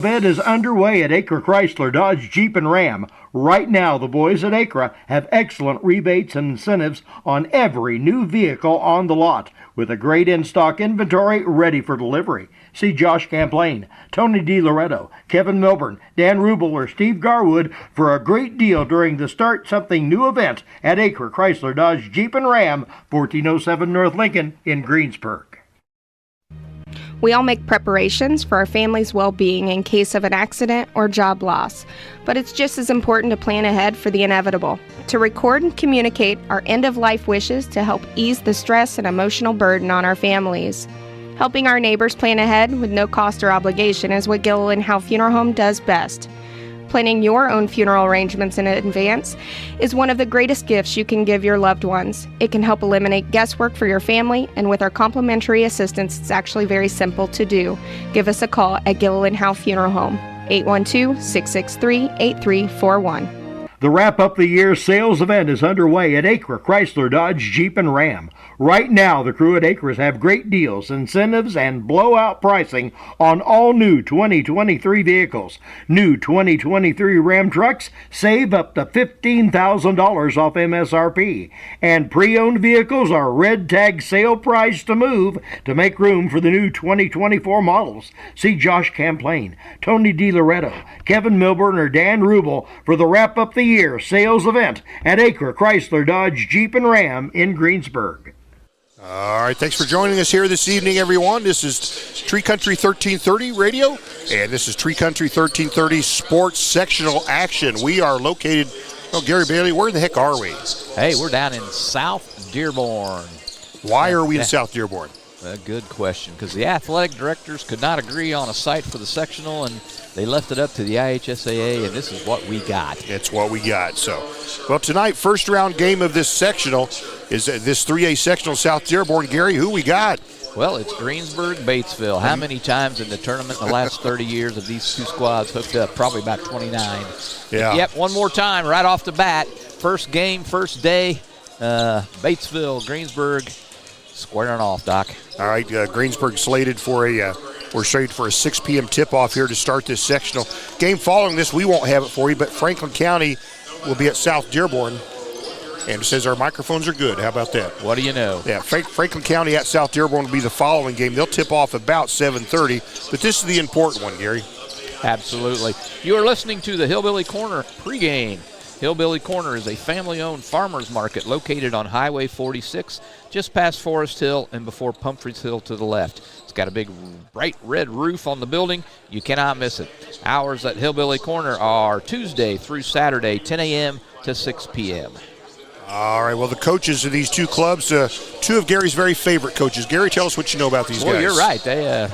Event is underway at Acre Chrysler Dodge Jeep and Ram. Right now, the boys at Acre have excellent rebates and incentives on every new vehicle on the lot, with a great in-stock inventory ready for delivery. See Josh Camplain, Tony DiLoretto, Kevin Milburn, Dan Rubel, or Steve Garwood for a great deal during the Start Something New event at Acre Chrysler Dodge Jeep and Ram, 1407 North Lincoln in Greensburg. We all make preparations for our family's well-being in case of an accident or job loss, but it's just as important to plan ahead for the inevitable, to record and communicate our end-of-life wishes to help ease the stress and emotional burden on our families. Helping our neighbors plan ahead with no cost or obligation is what Gilliland Howe Funeral Home does best. Planning your own funeral arrangements in advance is one of the greatest gifts you can give your loved ones. It can help eliminate guesswork for your family, and with our complimentary assistance, it's actually very simple to do. Give us a call at Gilliland Howe Funeral Home, 812-663-8341. The Wrap-Up the Year sales event is underway at Acre Chrysler Dodge Jeep and Ram. Right now, the crew at Acres have great deals, incentives, and blowout pricing on all new 2023 vehicles. New 2023 Ram trucks save up to $15,000 off MSRP. And pre-owned vehicles are red tag sale price to move to make room for the new 2024 models. See Josh Camplain, Tony DiLoretto, Kevin Milburn, or Dan Rubel for the Wrap-Up the Year sales event at Acre Chrysler Dodge Jeep and Ram in Greensburg. All right, thanks for joining us here this evening, everyone. This is Tree Country 1330 Radio, and this is Tree Country 1330 Sports Sectional Action. We are located, Gary Bailey, where the heck are we? Hey, we're down in South Dearborn. Why are we in South Dearborn? A good question, because the athletic directors could not agree on a site for the sectional, and they left it up to the IHSAA, and this is what we got. It's what we got. So, well, tonight, first round game of this sectional is this 3A sectional South Dearborn. Gary, who we got? Well, it's Greensburg, Batesville. How many times in the tournament in the last 30 years have these two squads hooked up? Probably about 29. Yeah. Yep, one more time right off the bat. First game, first day, Batesville, Greensburg, squaring off, Doc. All right, Greensburg slated for we're slated for a 6 p.m. tip-off here to start this sectional. Game following this, we won't have it for you, but Franklin County will be at South Dearborn. And it says our microphones are good. How about that? What do you know? Yeah, Franklin County at South Dearborn will be the following game. They'll tip off about 7:30, but this is the important one, Gary. Absolutely. You are listening to the Hillbilly Corner pregame. Hillbilly Corner is a family-owned farmers market located on Highway 46, just past Forest Hill and before Pumphrey's Hill to the left. It's got a big bright red roof on the building. You cannot miss it. Hours at Hillbilly Corner are Tuesday through Saturday, 10 a.m. to 6 p.m. All right, well, the coaches of these two clubs, two of Gary's very favorite coaches. Gary, tell us what you know about these guys. Well, you're right. They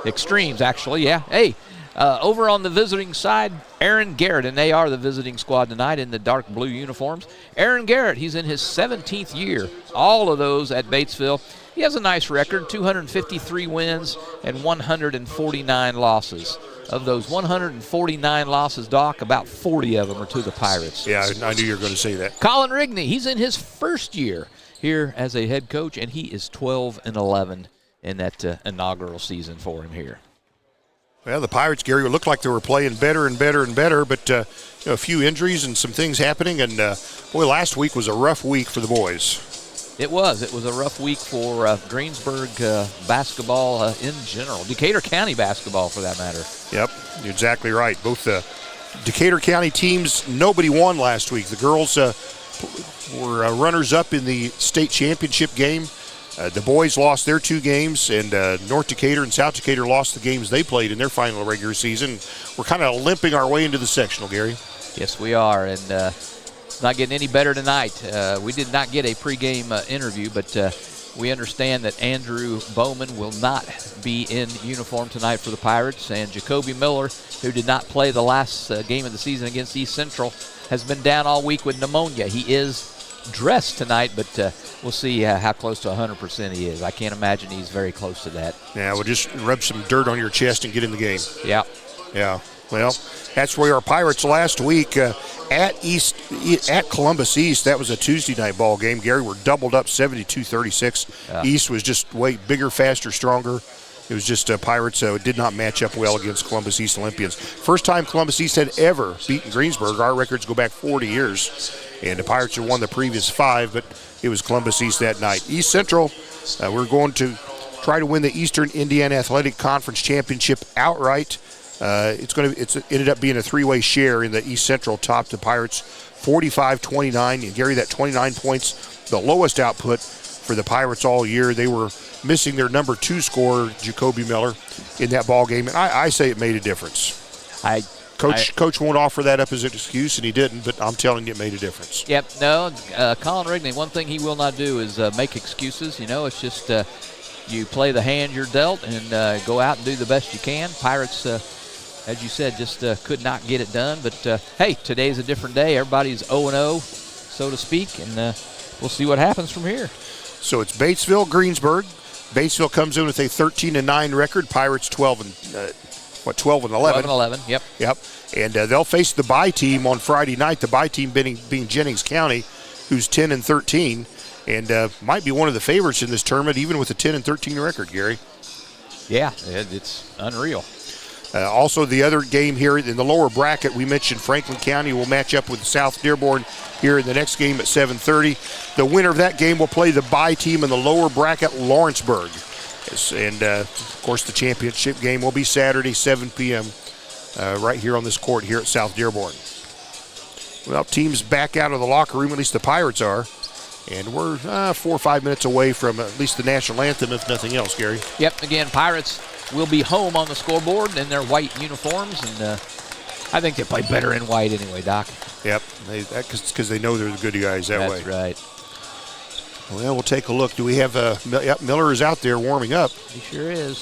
extremes, actually, yeah. Hey, over on the visiting side, Aaron Garrett, and they are the visiting squad tonight in the dark blue uniforms. Aaron Garrett, he's in his 17th year, all of those at Batesville. He has a nice record, 253 wins and 149 losses. Of those 149 losses, Doc, about 40 of them are to the Pirates. Yeah, I knew you were going to say that. Colin Rigney, he's in his first year here as a head coach, and he is 12-11 in that inaugural season for him here. Well, the Pirates, Gary, looked like they were playing better and better and better, but a few injuries and some things happening, and boy, last week was a rough week for the boys. It was. It was a rough week for Greensburg basketball in general. Decatur County basketball, for that matter. Yep, you're exactly right. Both the Decatur County teams, nobody won last week. The girls were runners-up in the state championship game. The boys lost their 2 games, and North Decatur and South Decatur lost the games they played in their final regular season. We're kind of limping our way into the sectional, Gary. Yes, we are, and it's not getting any better tonight. We did not get a pregame interview, but we understand that Andrew Bowman will not be in uniform tonight for the Pirates, and Jacoby Miller, who did not play the last game of the season against East Central, has been down all week with pneumonia. He is dressed tonight, but we'll see how close to 100% he is. I can't imagine he's very close to that. Yeah, we'll just rub some dirt on your chest and get in the game. Yeah. Yeah. Well, that's where our Pirates last week at Columbus East. That was a Tuesday night ball game. Gary, were doubled up 72-36. Yeah. East was just way bigger, faster, stronger. It was just Pirates did not match up well against Columbus East Olympians. First time Columbus East had ever beaten Greensburg. Our records go back 40 years, and the Pirates had won the previous 5, but it was Columbus East that night. East Central, we're going to try to win the Eastern Indiana Athletic Conference Championship outright. It's ended up being a 3-way share in the East Central, topped the Pirates 45-29, and Gary, that 29 points, the lowest output for the Pirates all year. They were missing their number 2 scorer, Jacoby Miller, in that ball game, and I say it made a difference. Coach won't offer that up as an excuse, and he didn't, but I'm telling you it made a difference. Yep, no, Colin Rigney, one thing he will not do is make excuses. It's just you play the hand you're dealt and go out and do the best you can. Pirates, as you said, just could not get it done, but hey, today's a different day. Everybody's 0-0, so to speak, and we'll see what happens from here. So it's Batesville, Greensburg. Batesville comes in with a 13-9 record. Pirates 12-11. 12-11. Yep. And they'll face the bye team on Friday night. The bye team being Jennings County, who's 10-13, and might be one of the favorites in this tournament, even with a 10-13 record. Gary. Yeah, it's unreal. Also, the other game here in the lower bracket, we mentioned Franklin County will match up with South Dearborn here in the next game at 7:30. The winner of that game will play the bye team in the lower bracket, Lawrenceburg. And, of course, the championship game will be Saturday, 7 p.m., right here on this court here at South Dearborn. Well, teams back out of the locker room, at least the Pirates are. And we're 4 or 5 minutes away from at least the national anthem, if nothing else, Gary. Yep, again, Pirates will be home on the scoreboard in their white uniforms, and I think they play better in white anyway, Doc. Yep, because they know they're the good guys that way. That's right. Well, we'll take a look. Do we have Miller is out there warming up. He sure is.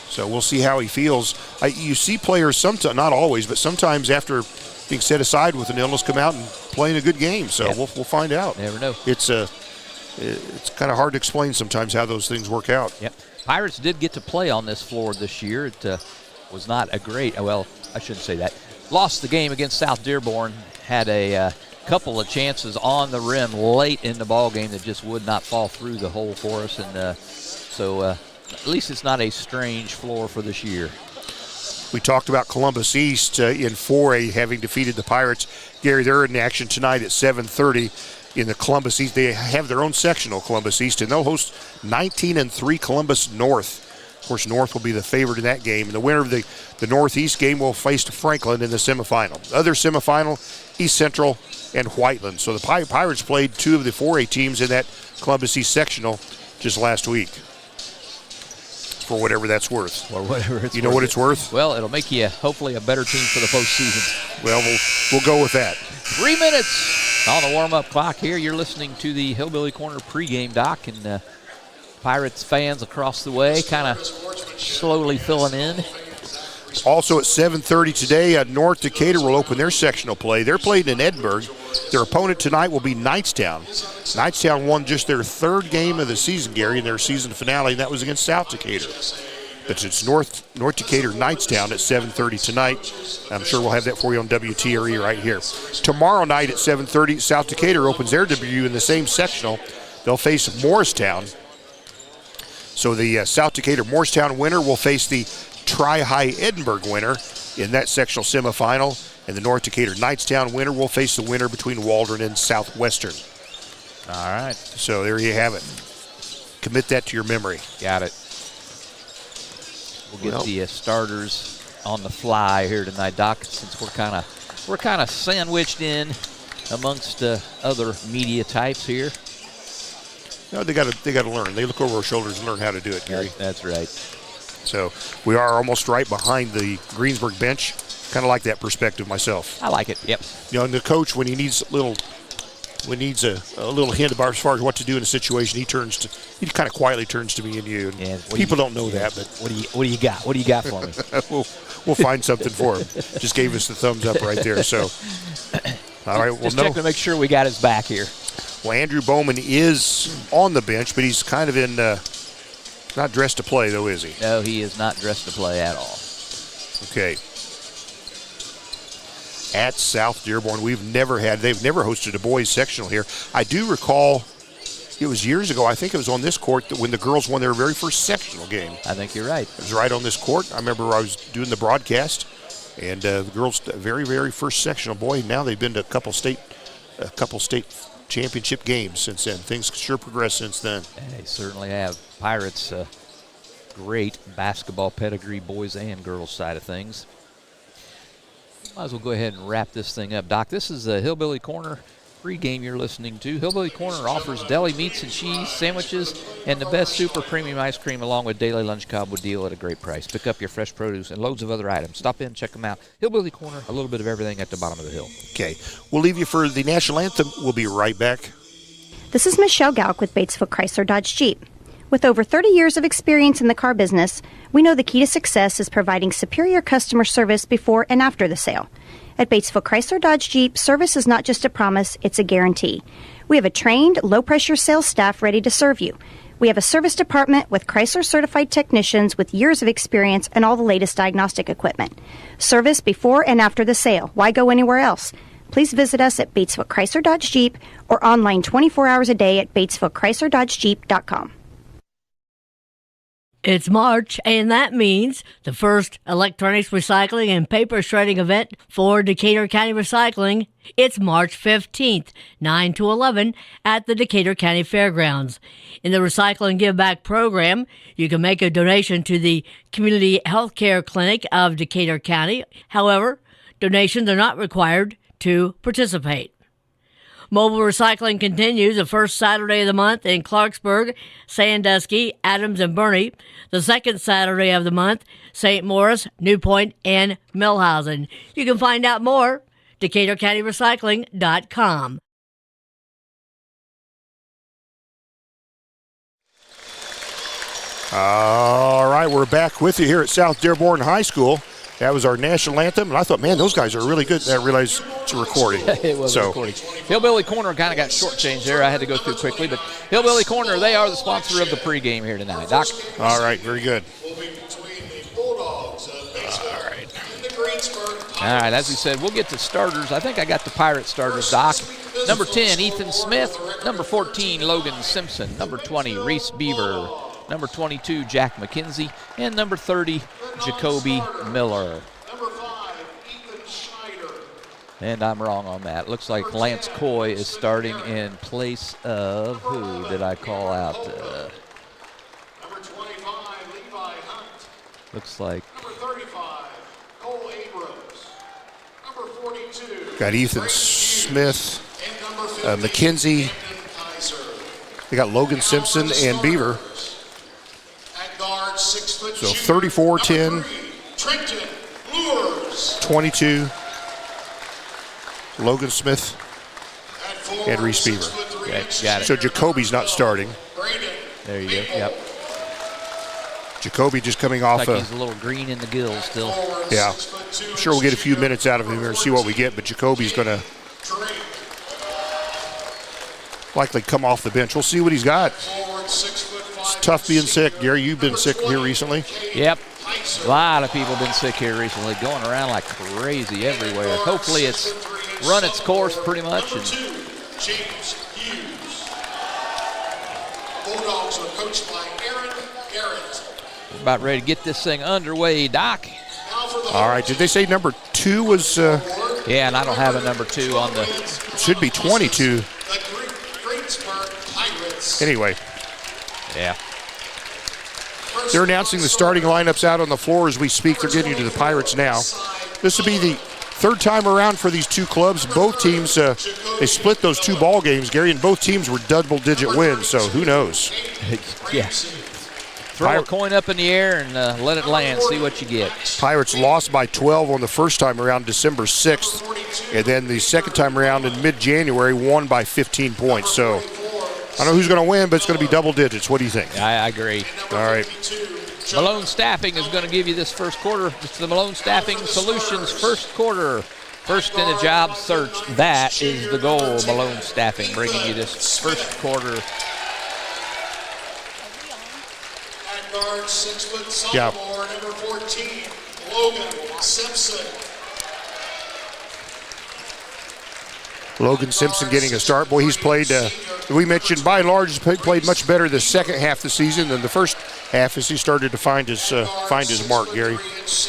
So we'll see how he feels. You see players sometimes, not always, but sometimes after being set aside with an illness, come out and playing a good game. So we'll find out. Never know. It's kind of hard to explain sometimes how those things work out. Yep. Pirates did get to play on this floor this year. It was not a great, well, I shouldn't say that. Lost the game against South Dearborn, had a couple of chances on the rim late in the ball game that just would not fall through the hole for us. And so at least it's not a strange floor for this year. We talked about Columbus East in 4A having defeated the Pirates. Gary, they're in action tonight at 7:30. In the Columbus East, they have their own sectional, Columbus East, and they'll host 19-3 Columbus North. Of course, North will be the favorite in that game. And the winner of the Northeast game will face Franklin in the semifinal. Other semifinal, East Central and Whiteland. So the Pirates played 2 of the 4A teams in that Columbus East sectional just last week. For whatever that's worth. Or whatever it's worth. You know what it's worth? Well, it'll make you hopefully a better team for the postseason. Well, we'll go with that. 3 minutes on the warm-up clock here. You're listening to the Hillbilly Corner pregame, Doc, and Pirates fans across the way kind of slowly filling in. Also at 7:30 today, North Decatur will open their sectional play. They're playing in Edinburgh. Their opponent tonight will be Knightstown. Knightstown won just their 3rd game of the season, Gary, in their season finale, and that was against South Decatur. But it's North Decatur Knightstown at 7:30 tonight. I'm sure we'll have that for you on WTRE right here. Tomorrow night at 7:30, South Decatur opens their debut in the same sectional. They'll face Morristown. So the South Decatur Morristown winner will face the Tri-High Edinburgh winner in that sectional semifinal, and the North Decatur Knightstown winner will face the winner between Waldron and Southwestern. All right. So there you have it. Commit that to your memory. Got it. We'll get the starters on the fly here tonight, Doc, since we're kind of sandwiched in amongst other media types here. No, they got to learn. They look over our shoulders and learn how to do it, Gary. That's right. So we are almost right behind the Greensburg bench. Kind of like that perspective myself. I like it. Yep. And the coach, when he needs a little hint about as far as what to do in a situation, he kind of quietly turns to me and you. And people don't know that, but what do you got? What do you got for me? we'll find something for him. Just gave us the thumbs up right there. So all right, just check to make sure we got his back here. Well, Andrew Bowman is on the bench, but he's kind of in. Not dressed to play, though, is he? No, he is not dressed to play at all. Okay. At South Dearborn, they've never hosted a boys sectional here. I do recall it was years ago, I think it was on this court, that when the girls won their very first sectional sectional game. I think you're right. It was right on this court. I remember I was doing the broadcast, and the girls' very, very first sectional. Boy, now they've been to a couple state championship games since then. Things sure progressed since then. They certainly have. Pirates, great basketball pedigree, boys and girls side of things. Might as well go ahead and wrap this thing up. Doc, this is the Hillbilly Corner pregame you're listening to. Hillbilly Corner offers deli meats and cheese, sandwiches, and the best super premium ice cream along with daily lunch combo deal at a great price. Pick up your fresh produce and loads of other items. Stop in, check them out. Hillbilly Corner, a little bit of everything at the bottom of the hill. Okay, we'll leave you for the national anthem. We'll be right back. This is Michelle Gauck with Batesville Chrysler Dodge Jeep. With over 30 years of experience in the car business, we know the key to success is providing superior customer service before and after the sale. At Batesville Chrysler Dodge Jeep, service is not just a promise, it's a guarantee. We have a trained, low-pressure sales staff ready to serve you. We have a service department with Chrysler-certified technicians with years of experience and all the latest diagnostic equipment. Service before and after the sale. Why go anywhere else? Please visit us at Batesville Chrysler Dodge Jeep or online 24 hours a day at BatesvilleChryslerDodgeJeep.com. It's March, and that means the first electronics recycling and paper shredding event for Decatur County Recycling. It's March 15th, 9 to 11 at the Decatur County Fairgrounds. In the Recycle and Give Back program, you can make a donation to the Community Health Care Clinic of Decatur County. However, donations are not required to participate. Mobile recycling continues the first Saturday of the month in Clarksburg, Sandusky, Adams, and Burney. The second Saturday of the month, St. Morris, New Point, and Millhausen. You can find out more, DecaturCountyRecycling.com. All right, we're back with you here at South Dearborn High School. That was our national anthem, and I thought, man, those guys are really good. I realized it's a recording. It was a recording. Hillbilly Corner kind of got shortchanged there. I had to go through quickly, but Hillbilly Corner, they are the sponsor of the pregame here tonight. Doc? All right, very good. All right, as we said, we'll get to starters. I think I got the Pirate starters, Doc. Number 10, Ethan Smith. Number 14, Logan Simpson. Number 20, Reese Beaver. Number 22, Jack McKenzie. And number 30, Jacoby Miller. Number 5, Ethan Schneider. And I'm wrong on that. Looks like Lance Coy is starting in place of, who did I call out? Number 25, Levi Hunt. Looks like. Number 35, Cole Abrams. Number 42. Got Ethan Smith, McKenzie. They got Logan Simpson and Beaver. So 34, 10, 22, Logan Smith, and Reese Beaver. Okay, got it. So Jacoby's not starting. There you go. Yep. Jacoby just coming off Like he's a little green in the gills still. Yeah. I'm sure we'll get a few minutes out of him here and see what we get, but Jacoby's going to likely come off the bench. We'll see what he's got. It's tough being sick. Gary, you've been sick here recently. Yep. A lot of people have been sick here recently, going around like crazy everywhere. Hopefully it's run its course pretty much. And Bulldogs are coached by Aaron Garrett. we're about ready to get this thing underway, Doc. All right. Did they say number 2 was? Yeah, and I don't have a number 2 on the. Should be 22. The Greensburg Pirates. Anyway. Yeah. They're announcing the starting lineups out on the floor as we speak. They're getting to the Pirates now. This will be the third time around for these two clubs. Both teams, they split those 2 ball games, Gary, and both teams were double-digit wins, so who knows? Yeah. Throw a coin up in the air and let it land, see what you get. Pirates lost by 12 on the first time around December 6th, and then the second time around in mid-January won by 15 points. So I don't know who's going to win, but it's going to be double digits. What do you think? I agree. All right. Malone Staffing is going to give you this first quarter. It's the Malone Staffing Solutions first quarter. First in a job search. That is the goal, Malone Staffing, bringing you this first quarter. At guard, 6-foot sophomore, number 14, Logan Simpson. Logan Simpson getting a start. Boy, he's played, we mentioned by and large, he's played much better the second half of the season than the first half as he started to find his mark, Gary.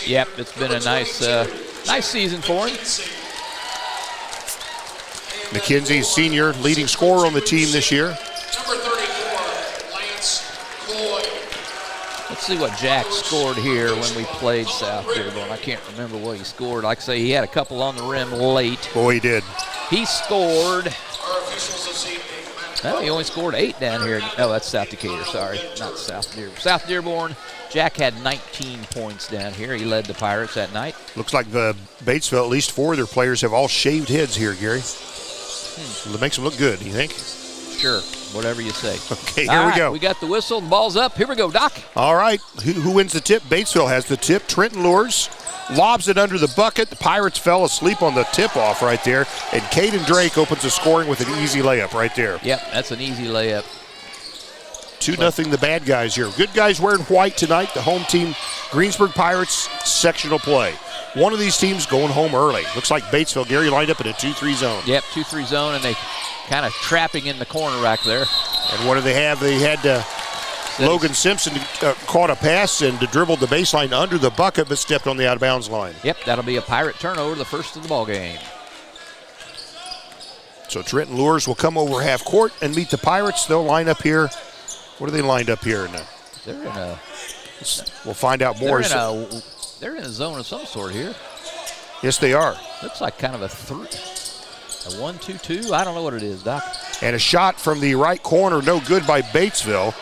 Yep, it's been a nice season for him. McKenzie, senior, leading scorer on the team this year. Number 34, Lance Floyd. Let's see what Jack scored here when we played South Dearborn. I can't remember what he scored. Like I say, he had a couple on the rim late. Boy, he did. He scored, Our officials this evening. well, he only scored 8 down here. No, that's South Decatur, sorry. Not South Dearborn. South Dearborn, Jack had 19 points down here. He led the Pirates that night. Looks like the Batesville, at least 4 of their players have all shaved heads here, Gary. It makes them look good, you think? Sure, whatever you say. Okay, here we go. We got the whistle, the ball's up. Here we go, Doc. All right, who wins the tip? Batesville has the tip. Trenton Lures lobs it under the bucket. The Pirates fell asleep on the tip-off right there, and Caden Drake opens the scoring with an easy layup right there. Yep, that's an easy layup. 2-0 the bad guys here. Good guys wearing white tonight. The home team, Greensburg Pirates, sectional play. One of these teams going home early. Looks like Batesville, Gary, lined up in a 2-3 zone. Yep, 2-3 zone, and they kind of trapping in the corner rack there. And what do they have? They had Logan Simpson caught a pass and dribbled the baseline under the bucket, but stepped on the out-of-bounds line. Yep, that'll be a Pirate turnover, the first of the ball game. So Trenton Lures will come over half court and meet the Pirates. They'll line up here. What are they lined up here? They're in a. We'll find out more. They're in a zone of some sort here. Yes, they are. Looks like kind of a 1-2-2. I don't know what it is, Doc. And a shot from the right corner, no good by Batesville.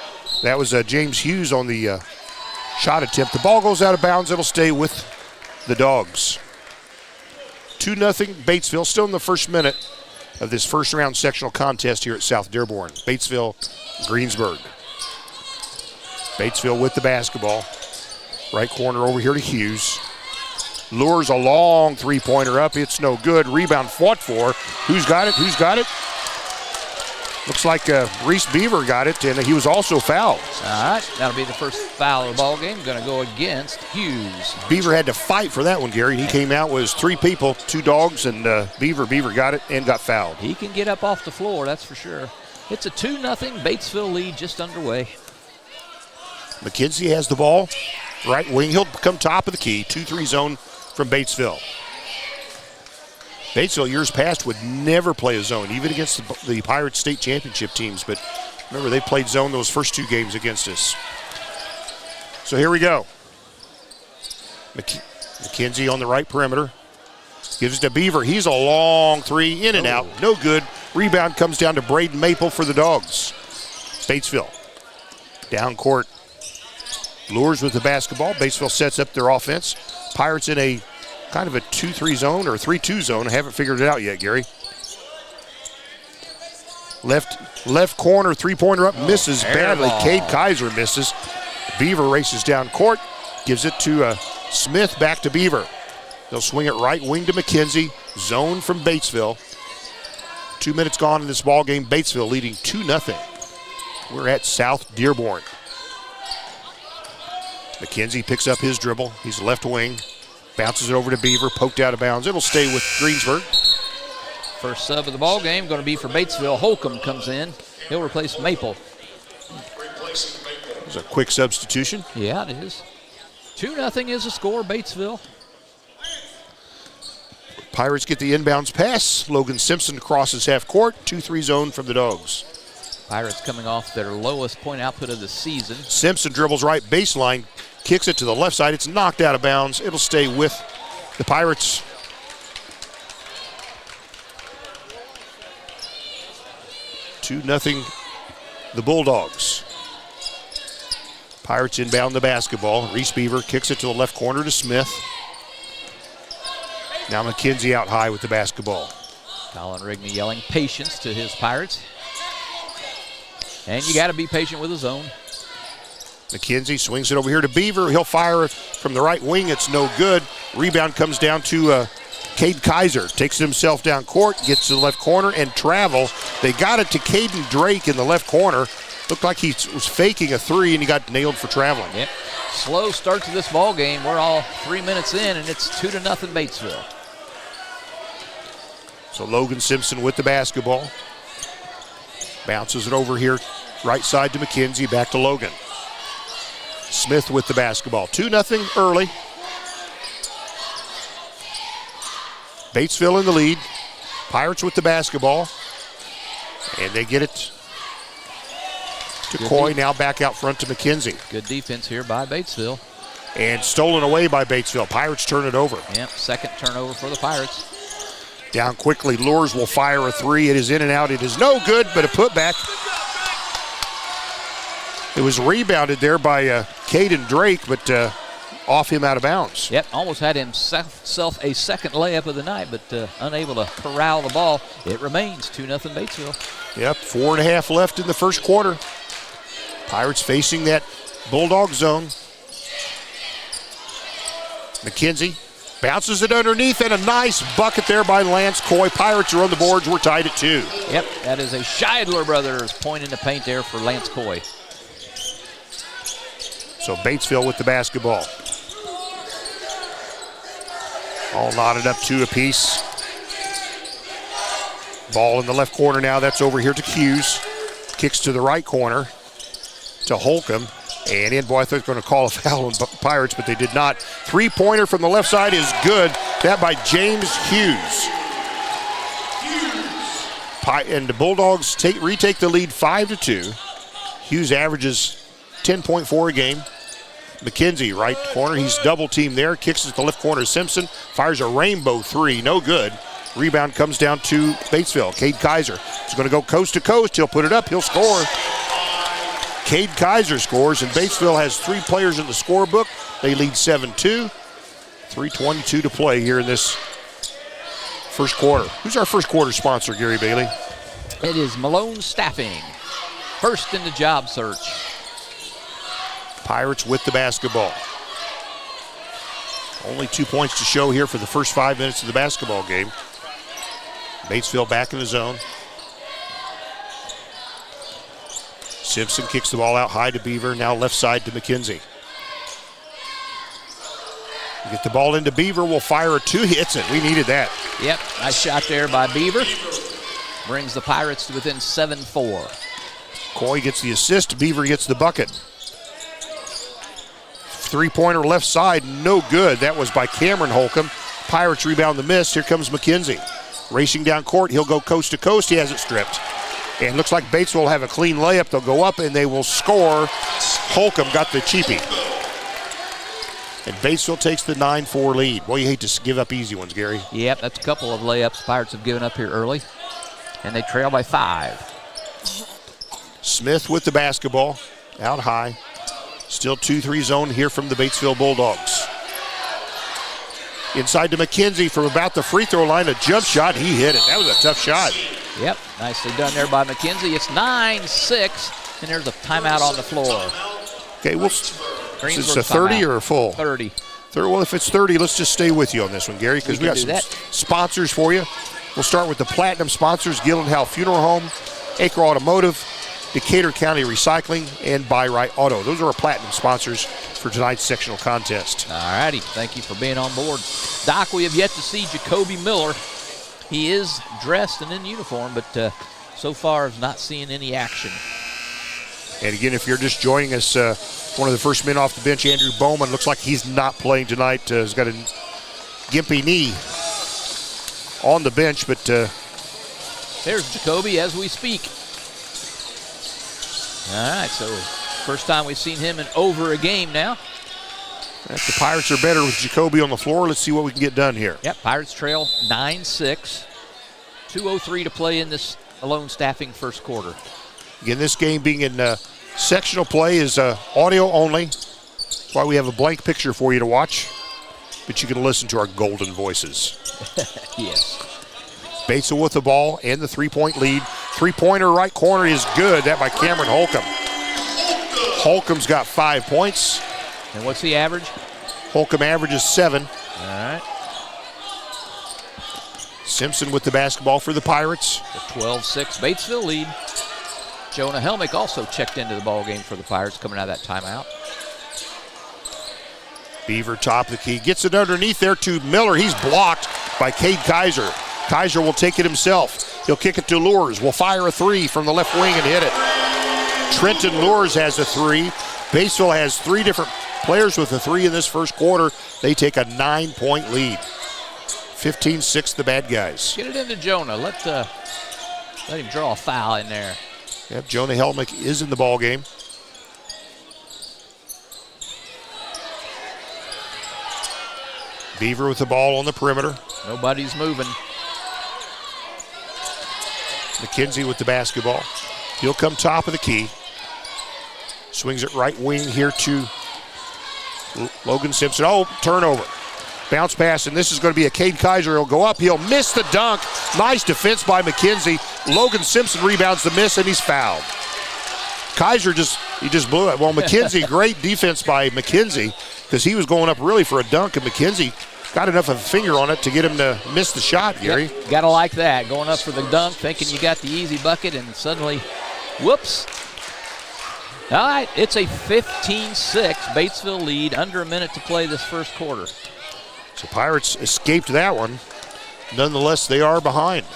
That was James Hughes on the shot attempt. The ball goes out of bounds. It'll stay with the Dogs. 2-0 Batesville, still in the first minute of this first round sectional contest here at South Dearborn. Batesville, Greensburg. Batesville with the basketball. Right corner over here to Hughes. Lures a long three-pointer up. It's no good. Rebound fought for. Who's got it? Who's got it? Looks like Reese Beaver got it, and he was also fouled. All right, that'll be the first foul of the ball game. Going to go against Hughes. Beaver had to fight for that one, Gary. He came out with 3 people, 2 dogs, and Beaver got it and got fouled. He can get up off the floor, that's for sure. It's a 2-0 Batesville lead just underway. McKenzie has the ball. Right wing, he'll come top of the key. 2-3 zone from Batesville. Batesville years past would never play a zone, even against the Pirates state championship teams. But remember, they played zone those first 2 games against us. So here we go. McKenzie on the right perimeter. Gives it to Beaver. He's a long 3, in and out. No good. Rebound comes down to Braden Maple for the Dogs. Batesville. Down court. Lures with the basketball. Batesville sets up their offense. Pirates in a kind of a 2-3 zone or 3-2 zone. I haven't figured it out yet, Gary. Left corner, 3-pointer up, misses badly. Cade Kaiser misses. Beaver races down court, gives it to Smith, back to Beaver. They'll swing it right wing to McKenzie. Zone from Batesville. 2 minutes gone in this ball game. Batesville leading 2-0. We're at South Dearborn. McKenzie picks up his dribble. He's left wing. Bounces it over to Beaver. Poked out of bounds. It'll stay with Greensburg. First sub of the ball game going to be for Batesville. Holcomb comes in. He'll replace Maple. It's a quick substitution. Yeah, it is. 2-0 is the score, Batesville. Pirates get the inbounds pass. Logan Simpson crosses half court. 2-3 zone from the Dogs. Pirates coming off their lowest point output of the season. Simpson dribbles right baseline, kicks it to the left side. It's knocked out of bounds. It'll stay with the Pirates. Two nothing, the Bulldogs. Pirates inbound the basketball. Reese Beaver kicks it to the left corner to Smith. Now McKenzie out high with the basketball. Colin Rigney yelling patience to his Pirates. And you got to be patient with the zone. McKenzie swings it over here to Beaver. He'll fire from the right wing. It's no good. Rebound comes down to Cade Kaiser. Takes it himself down court, gets to the left corner, and travel. They got it to Caden Drake in the left corner. Looked like he was faking a 3, and he got nailed for traveling. Yep. Slow start to this ball game. We're all 3 minutes in, and it's 2-0 Batesville. So Logan Simpson with the basketball. Bounces it over here, right side to McKenzie, back to Logan. Smith with the basketball. 2-0 early. Batesville in the lead. Pirates with the basketball. And they get it to Coy, now back out front to McKenzie. Good defense here by Batesville. And stolen away by Batesville. Pirates turn it over. Yep, second turnover for the Pirates. Down quickly, Lures will fire a three. It is in and out. It is no good, but a putback. It was rebounded there by Caden Drake, but off him out of bounds. Yep, almost had himself a second layup of the night, but unable to corral the ball. It remains 2-0 Batesville. Yep, 4.5 left in the first quarter. Pirates facing that Bulldog zone. McKenzie bounces it underneath, and a nice bucket there by Lance Coy. Pirates are on the boards. We're tied at 2. Yep, that is a Scheidler brothers point in the paint there for Lance Coy. So Batesville with the basketball. All knotted up 2 apiece. Ball in the left corner now. That's over here to Hughes. Kicks to the right corner to Holcomb. And in, boy, I thought they were going to call a foul on Pirates, but they did not. Three-pointer from the left side is good. That by James Hughes. And the Bulldogs retake the lead 5-2. Hughes averages 10.4 a game. McKenzie, right corner. He's double-teamed there. Kicks it to the left corner. Simpson fires a rainbow three. No good. Rebound comes down to Batesville. Cade Kaiser is going to go coast to coast. He'll put it up. He'll score. Cade Kaiser scores, and Batesville has 3 players in the scorebook. They lead 7-2. 3:22 to play here in this first quarter. Who's our first quarter sponsor, Gary Bailey? It is Malone Staffing. First in the job search. Pirates with the basketball. Only 2 points to show here for the first 5 minutes of the basketball game. Batesville back in the zone. Simpson kicks the ball out high to Beaver, now left side to McKenzie. Get the ball into Beaver, will fire a 2, hits it. We needed that. Yep, nice shot there by Beaver. Brings the Pirates to within 7-4. Coy gets the assist, Beaver gets the bucket. Three-pointer left side, no good. That was by Cameron Holcomb. Pirates rebound the miss. Here comes McKenzie. Racing down court, he'll go coast to coast. He has it stripped. And looks like Batesville will have a clean layup. They'll go up and they will score. Holcomb got the cheapie. And Batesville takes the 9-4 lead. Boy, you hate to give up easy ones, Gary. Yep, that's a couple of layups Pirates have given up here early. And they trail by 5. Smith with the basketball, out high. Still 2-3 zone here from the Batesville Bulldogs. Inside to McKenzie from about the free throw line, a jump shot. He hit it. That was a tough shot. Yep, nicely done there by McKenzie. It's 9-6, and there's a timeout on the floor. Okay, well, is this a 30 or a full? 30. Well, if it's 30, let's just stay with you on this one, Gary, because we got some sponsors for you. We'll start with the platinum sponsors: Gillenhall Funeral Home, Acre Automotive, Decatur County Recycling, and Buy Right Auto. Those are our platinum sponsors for tonight's sectional contest. All righty, thank you for being on board. Doc, we have yet to see Jacoby Miller. He is dressed and in uniform, but so far has not seen any action. And again, if you're just joining us, one of the first men off the bench, Andrew Bowman, looks like he's not playing tonight. He's got a gimpy knee on the bench, but there's Jacoby as we speak. All right, so first time we've seen him in over a game now. The Pirates are better with Jacoby on the floor. Let's see what we can get done here. Yep, Pirates trail 9-6. 2:03 to play in this Malone Staffing first quarter. Again, this game being in sectional play is audio only. That's why we have a blank picture for you to watch. But you can listen to our golden voices. Yes. Batesville with the ball and the three-point lead. Three-pointer right corner is good. That by Cameron Holcomb. Holcomb's got 5 points. And what's the average? Holcomb averages 7. All right. Simpson with the basketball for the Pirates. The 12-6 Batesville lead. Jonah Helmick also checked into the ball game for the Pirates coming out of that timeout. Beaver top of the key. Gets it underneath there to Miller. He's blocked by Cade Kaiser. Kaiser will take it himself. He'll kick it to Lures. Will fire a three from the left wing and hit it. Trenton Lures has a three. Batesville has three different players with a three in this first quarter. They take a 9-point lead. 15-6 the bad guys. Get it into Jonah. Let him draw a foul in there. Yep, Jonah Helmick is in the ball game. Beaver with the ball on the perimeter. Nobody's moving. McKenzie with the basketball. He'll come top of the key. Swings it right wing here to Logan Simpson. Oh, turnover. Bounce pass, and this is going to be a Cade Kaiser. He'll go up. He'll miss the dunk. Nice defense by McKenzie. Logan Simpson rebounds the miss, and he's fouled. Kaiser just blew it. Well, McKenzie, great defense by McKenzie because he was going up really for a dunk, and McKenzie got enough of a finger on it to get him to miss the shot, Gary. Yep, gotta like that. Going up for the dunk, thinking you got the easy bucket, and suddenly, whoops. All right, it's a 15-6 Batesville lead, under a minute to play this first quarter. So Pirates escaped that one. Nonetheless, they are behind.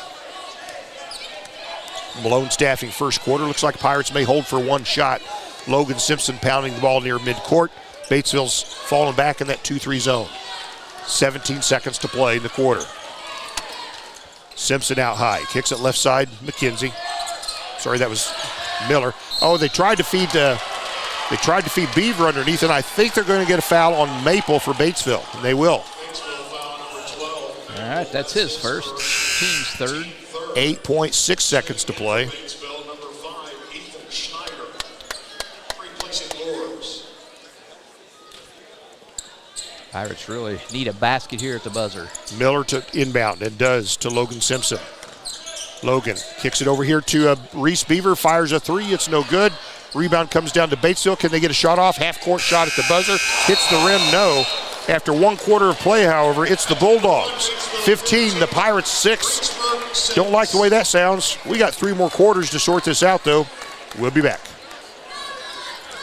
Malone staffing first quarter. Looks like Pirates may hold for one shot. Logan Simpson pounding the ball near midcourt. Batesville's falling back in that 2-3 zone. 17 seconds to play in the quarter. Simpson out high. Kicks it left side, McKenzie. Sorry, that was Miller. Oh, they tried to feed Beaver underneath, and I think they're going to get a foul on Maple for Batesville, and they will. All right, that's his first. Team's third. 8.6 seconds to play. Batesville number 5, Ethan Schneider, replacing Lures. Pirates really need a basket here at the buzzer. Miller to inbound and does to Logan Simpson. Logan kicks it over here to Reese Beaver, fires a three, it's no good. Rebound comes down to Batesville. Can they get a shot off? Half-court shot at the buzzer. Hits the rim, no. After one quarter of play, however, it's the Bulldogs. 15, the Pirates 6. Don't like the way that sounds. We got 3 more quarters to sort this out, though. We'll be back.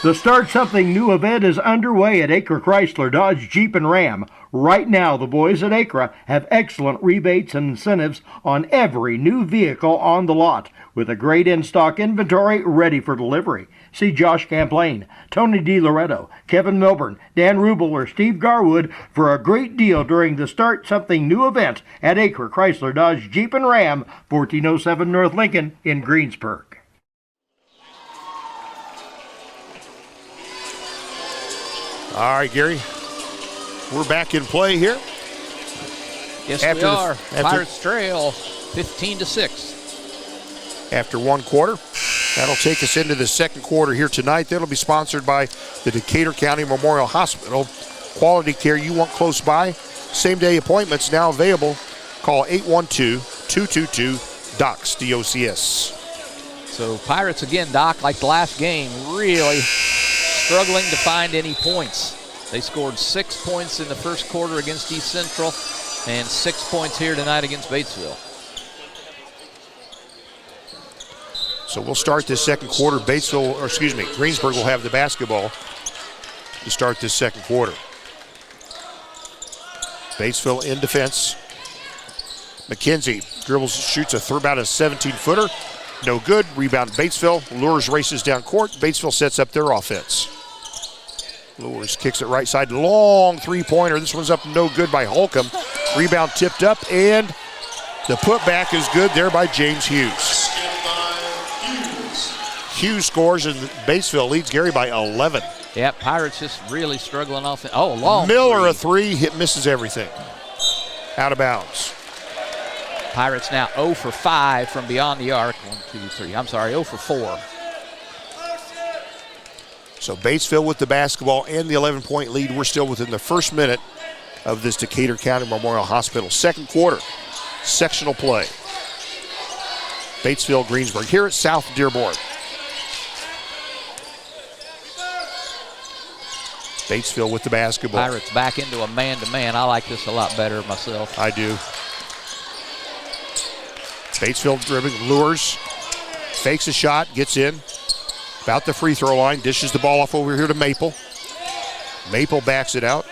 The Start Something New event is underway at Acre Chrysler, Dodge, Jeep, and Ram. Right now, the boys at Acre have excellent rebates and incentives on every new vehicle on the lot, with a great in-stock inventory ready for delivery. See Josh Camplain, Tony DiLoretto, Kevin Milburn, Dan Rubel, or Steve Garwood for a great deal during the Start Something New event at Acre Chrysler, Dodge, Jeep, and Ram, 1407 North Lincoln in Greensburg. All right, Gary. We're back in play here. Yes, we are. Pirates trail 15-6. After one quarter. That'll take us into the second quarter here tonight. That'll be sponsored by the Decatur County Memorial Hospital. Quality care you want close by. Same-day appointments now available. Call 812-222-DOCS, D-O-C-S. So Pirates again, Doc, like the last game, really struggling to find any points. They scored 6 points in the first quarter against East Central and 6 points here tonight against Batesville. So we'll start this second quarter. Greensburg will have the basketball to start this second quarter. Batesville in defense. McKenzie dribbles, shoots about a 17-footer. No good. Rebound Batesville. Lures races down court. Batesville sets up their offense. Lures kicks it right side. Long three-pointer. This one's up no good by Holcomb. Rebound tipped up, and the putback is good there by James Hughes. Hughes scores, and Batesville leads Gary by 11. Yeah, Pirates just really struggling off. Long Miller a three, misses everything. Out of bounds. Pirates now 0 for 5 from beyond the arc. 0 for 4. So Batesville with the basketball and the 11-point lead. We're still within the first minute of this Decatur County Memorial Hospital second quarter. Sectional play. Batesville, Greensburg, here at South Dearborn. Batesville with the basketball. Pirates back into a man-to-man. I like this a lot better myself. I do. Batesville dribbling, Lures, fakes a shot, gets in. About the free throw line, dishes the ball off over here to Maple. Maple backs it out.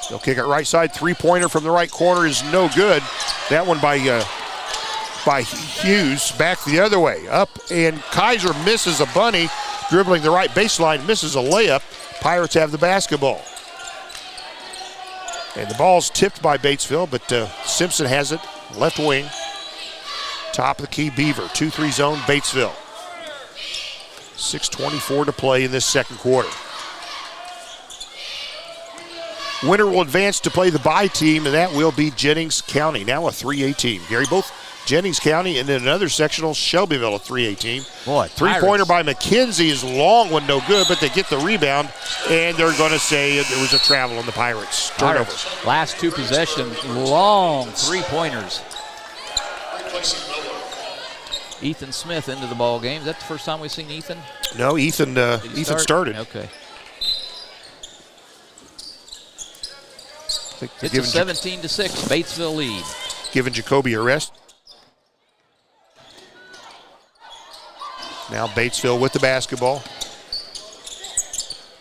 They'll kick it right side. Three-pointer from the right corner is no good. That one by Hughes. Back the other way. Up, and Kaiser misses a bunny. Dribbling the right baseline, misses a layup. Pirates have the basketball. And the ball's tipped by Batesville, but Simpson has it. Left wing. Top of the key, Beaver. 2-3 zone, Batesville. 6:24 to play in this second quarter. Winner will advance to play the bye team, and that will be Jennings County. Now a 3A team. Gary, both Jennings County and then another sectional, Shelbyville, a 3A team. Boy, three-pointer by McKenzie is long one, no good, but they get the rebound, and they're going to say there was a travel on the Pirates. Turnover. Last two possessions, long three-pointers. Ethan Smith into the ball game. Is that the first time we've seen Ethan? No, Ethan started. Okay. It's a 17-6 Batesville lead. Giving Jacoby a rest. Now Batesville with the basketball.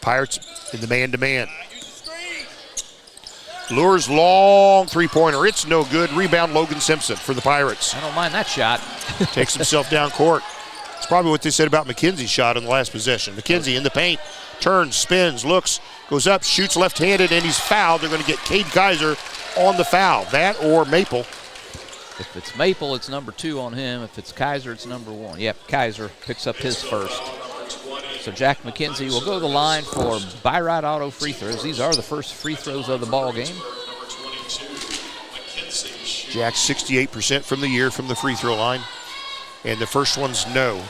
Pirates in the man-to-man. Lures long three-pointer. It's no good. Rebound Logan Simpson for the Pirates. I don't mind that shot. Takes himself down court. It's probably what they said about McKenzie's shot in the last possession. McKenzie in the paint. Turns, spins, looks, goes up, shoots left-handed, and he's fouled. They're going to get Cade Kaiser on the foul. That or Maple. If it's Maple, it's number 2 on him. If it's Kaiser, it's number 1. Yep, Kaiser picks up his first. So Jack McKenzie will go to the line for by-right auto free throws. These are the first free throws of the ball game. Jack 68% from the year from the free throw line. And the first one's no.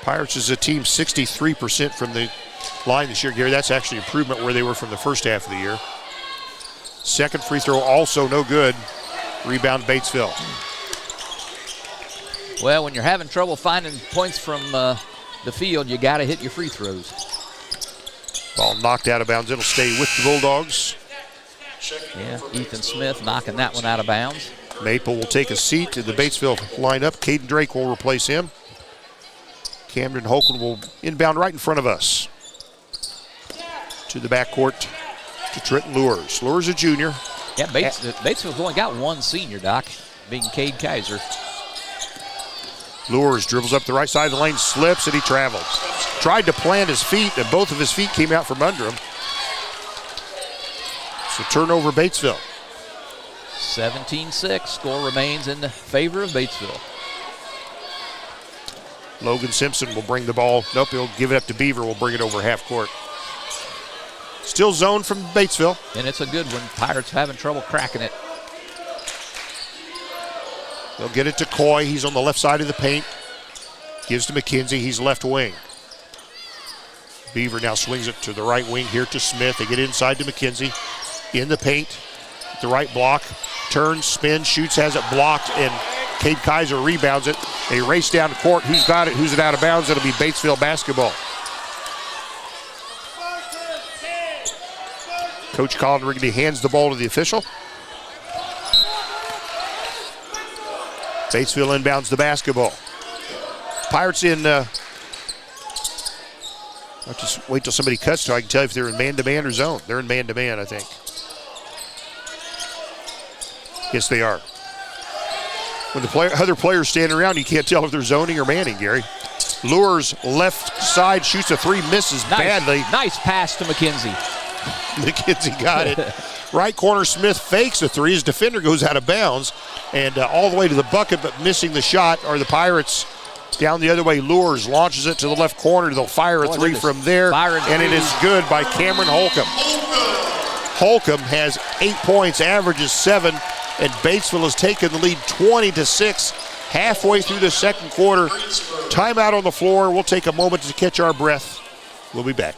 Pirates is a team 63% from the line this year, Gary. That's actually improvement where they were from the first half of the year. Second free throw also no good. Rebound Batesville. Well, when you're having trouble finding points from the field, you got to hit your free throws. Ball knocked out of bounds. It'll stay with the Bulldogs. Yeah, Ethan Smith knocking that one out of bounds. Maple will take a seat in the Batesville lineup. Caden Drake will replace him. Camden Holcomb will inbound right in front of us. To the backcourt to Trenton Lures. Lures a junior. Yeah, Batesville's only got one senior, Doc, being Cade Kaiser. Lures dribbles up the right side of the lane, slips, and he travels. Tried to plant his feet, and both of his feet came out from under him. So turnover Batesville. 17-6. Score remains in the favor of Batesville. Logan Simpson will bring the ball. Nope, he'll give it up to Beaver. We'll bring it over half court. Still zone from Batesville. And it's a good one. Pirates having trouble cracking it. They'll get it to Coy. He's on the left side of the paint. Gives to McKenzie. He's left wing. Beaver now swings it to the right wing here to Smith. They get inside to McKenzie. In the paint. The right block. Turns, spins, shoots, has it blocked, and Cade Kaiser rebounds it. They race down the court. Who's got it? Who's it out of bounds? It'll be Batesville basketball. Coach Colin Riggedy hands the ball to the official. Batesville inbounds the basketball. Pirates in, I'll just wait till somebody cuts so I can tell you if they're in man-to-man or zone. They're in man-to-man, I think. Yes, they are. When the other players standing around, you can't tell if they're zoning or manning, Gary. Lures left side, shoots a three, misses badly. Nice pass to McKenzie. McKenzie got it. Right corner, Smith fakes a three. His defender goes out of bounds. And all the way to the bucket, but missing the shot are the Pirates. Down the other way, Lures launches it to the left corner. They'll fire a three from there. And it is good by Cameron Holcomb. Holcomb has 8 points, averages 7. And Batesville has taken the lead 20-6 halfway through the second quarter. Timeout on the floor. We'll take a moment to catch our breath. We'll be back.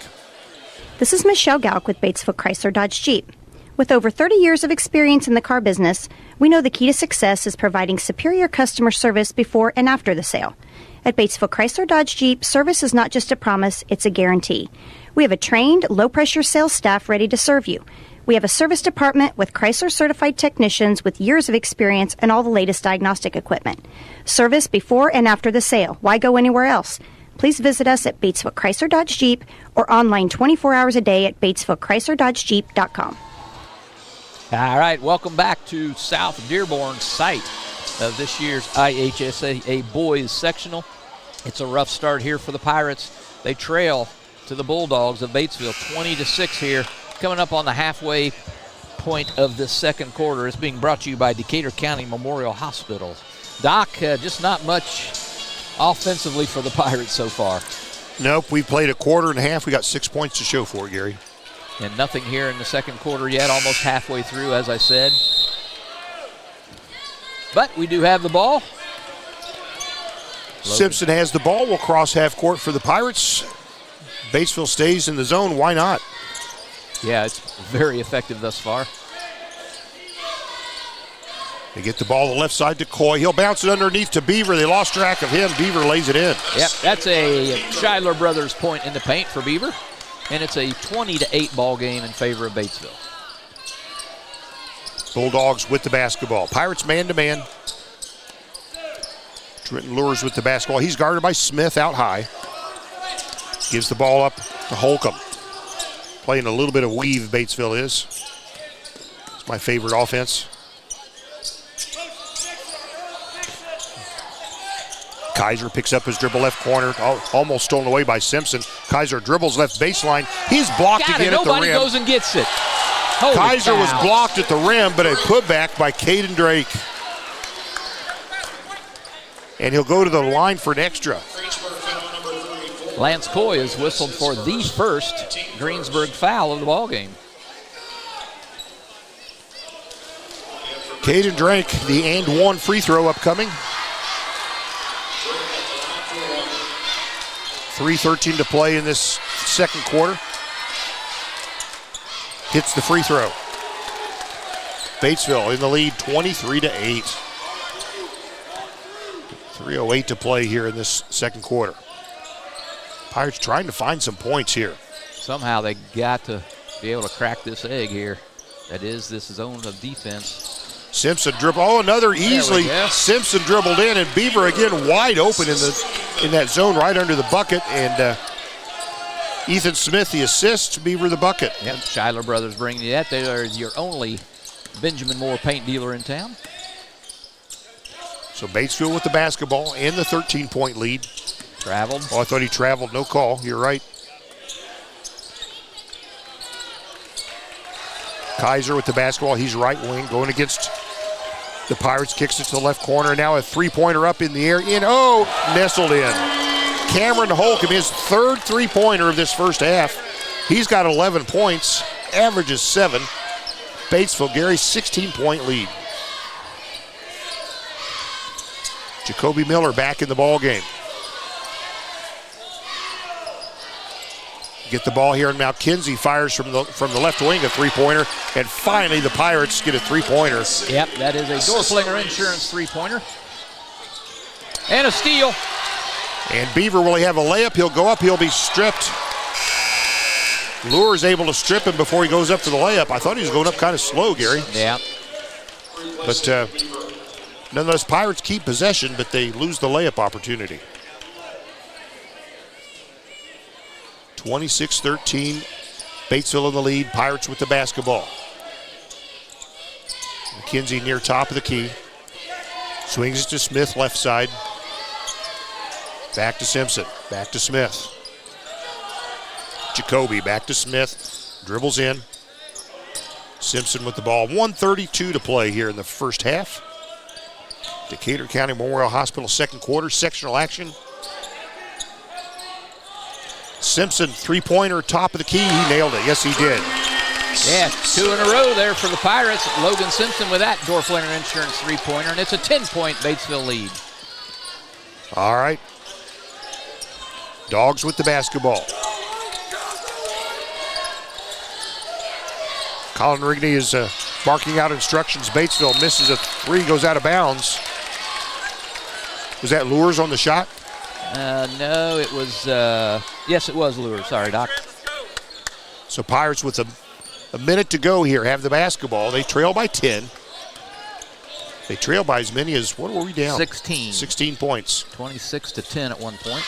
This is Michelle Galk with Batesville Chrysler Dodge Jeep. With over 30 years of experience in the car business, we know the key to success is providing superior customer service before and after the sale. At Batesville Chrysler Dodge Jeep, service is not just a promise, it's a guarantee. We have a trained, low-pressure sales staff ready to serve you. We have a service department with Chrysler-certified technicians with years of experience and all the latest diagnostic equipment. Service before and after the sale. Why go anywhere else? Please visit us at Batesville Chrysler Dodge Jeep or online 24 hours a day at BatesvilleChryslerDodgeJeep.com. All right, welcome back to South Dearborn's site of this year's IHSAA Boys Sectional. It's a rough start here for the Pirates. They trail to the Bulldogs of Batesville 20-6 here, coming up on the halfway point of this second quarter. It's being brought to you by Decatur County Memorial Hospital. Doc, just not much offensively for the Pirates so far. Nope, we've played a quarter and a half. We got 6 points to show for it, Gary. And nothing here in the second quarter yet, almost halfway through, as I said. But we do have the ball. Simpson has the ball. We'll cross half court for the Pirates. Batesville stays in the zone. Why not? Yeah, it's very effective thus far. They get the ball on the left side to Coy. He'll bounce it underneath to Beaver. They lost track of him. Beaver lays it in. Yep, that's a Scheidler Brothers point in the paint for Beaver. And it's a 20-8 ball game in favor of Batesville. Bulldogs with the basketball. Pirates man-to-man. Trenton Lures with the basketball. He's guarded by Smith out high. Gives the ball up to Holcomb. Playing a little bit of weave, Batesville is. It's my favorite offense. Kaiser picks up his dribble left corner, almost stolen away by Simpson. Kaiser dribbles left baseline. He's blocked again at the rim. Nobody goes and gets it. Holy Kaiser cow. was blocked at the rim, but a putback by Caden Drake. And he'll go to the line for an extra. Lance Coy is whistled for the first Greensburg foul of the ball game. Caden Drake, the and one free throw upcoming. 3:13 to play in this second quarter. Hits the free throw. Batesville in the lead 23-8. 3:08 to play here in this second quarter. Pirates trying to find some points here. Somehow they got to be able to crack this egg here. That is this zone of defense. Simpson dribble. Oh, another easily. Simpson dribbled in, and Beaver again wide open in that zone right under the bucket. And Ethan Smith the assist, Beaver the bucket. Yep, Scheidler Brothers bringing you that. They are your only Benjamin Moore paint dealer in town. So Batesville with the basketball and the 13-point lead. Traveled. Oh, I thought he traveled. No call. You're right. Kaiser with the basketball. He's right wing going against the Pirates. Kicks it to the left corner. Now a three-pointer up in the air. Nestled in. Cameron Holcomb, his third three-pointer of this first half. He's got 11 points. Averages 7. Batesville, Gary's 16-point lead. Jacoby Miller back in the ball game. Get the ball here, and now Kinsey fires from the left wing a three-pointer, and finally the Pirates get a three-pointer. Yep, that is a Dorflinger Insurance three-pointer. And a steal. And Beaver, will he have a layup? He'll go up, he'll be stripped. Lure's able to strip him before he goes up to the layup. I thought he was going up kind of slow, Gary. Yeah. But nonetheless, Pirates keep possession, but they lose the layup opportunity. 26-13, Batesville in the lead, Pirates with the basketball. McKenzie near top of the key. Swings it to Smith, left side. Back to Simpson, back to Smith. Jacoby, back to Smith, dribbles in. Simpson with the ball, 1:32 to play here in the first half. Decatur County Memorial Hospital second quarter, sectional action. Simpson, three-pointer, top of the key. He nailed it. Yes, he did. Yeah, 2 in a row there for the Pirates. Logan Simpson with that Dorflinger Insurance three-pointer, and it's a 10-point Batesville lead. All right. Dogs with the basketball. Colin Rigney is marking out instructions. Batesville misses a three, goes out of bounds. Was that Lures on the shot? No, it was, yes, it was Lure. Sorry, Doc. So Pirates with a minute to go here have the basketball. They trail by 10. They trail by as many as, what were we down? 16. 16 points. 26-10 at one point.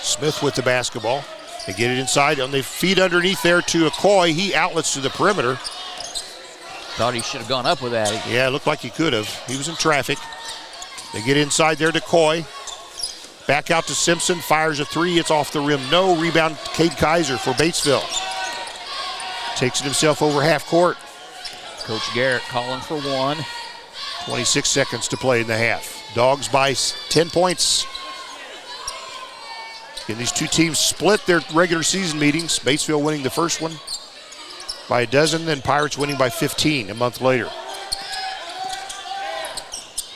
Smith with the basketball. They get it inside, and they feed underneath there to Okoye. He outlets to the perimeter. Thought he should have gone up with that. Yeah, it looked like he could have. He was in traffic. They get inside there to Coy. Back out to Simpson, fires a three. It's off the rim. No. Rebound, Cade Kaiser for Batesville. Takes it himself over half court. Coach Garrett calling for one. 26 seconds to play in the half. Dogs by 10 points. And these two teams split their regular season meetings. Batesville winning the first one by a dozen, then Pirates winning by 15 a month later.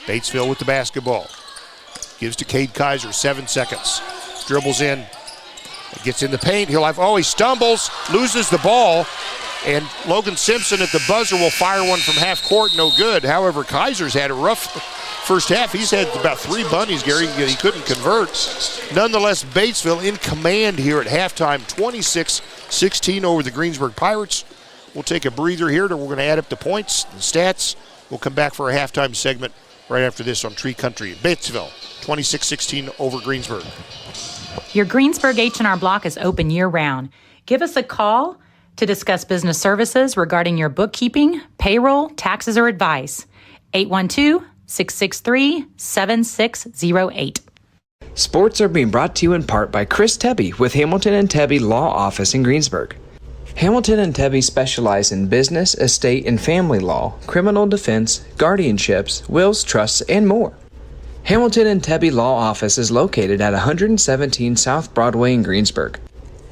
Batesville with the basketball. Gives to Cade Kaiser, 7 seconds. Dribbles in. Gets in the paint. He stumbles, loses the ball, and Logan Simpson at the buzzer will fire one from half court, no good. However, Kaiser's had a rough first half. He's had about 3 bunnies, Gary. He couldn't convert. Nonetheless, Batesville in command here at halftime, 26-16 over the Greensburg Pirates. We'll take a breather here. We're going to add up the points and stats. We'll come back for a halftime segment right after this on Tree Country. Batesville, 26-16 over Greensburg. Your Greensburg H&R Block is open year-round. Give us a call to discuss business services regarding your bookkeeping, payroll, taxes, or advice. 812-663-7608. Sports are being brought to you in part by Chris Tebby with Hamilton and Tebby Law Office in Greensburg. Hamilton and Tebby specialize in business, estate, and family law, criminal defense, guardianships, wills, trusts, and more. Hamilton and Tebby Law Office is located at 117 South Broadway in Greensburg.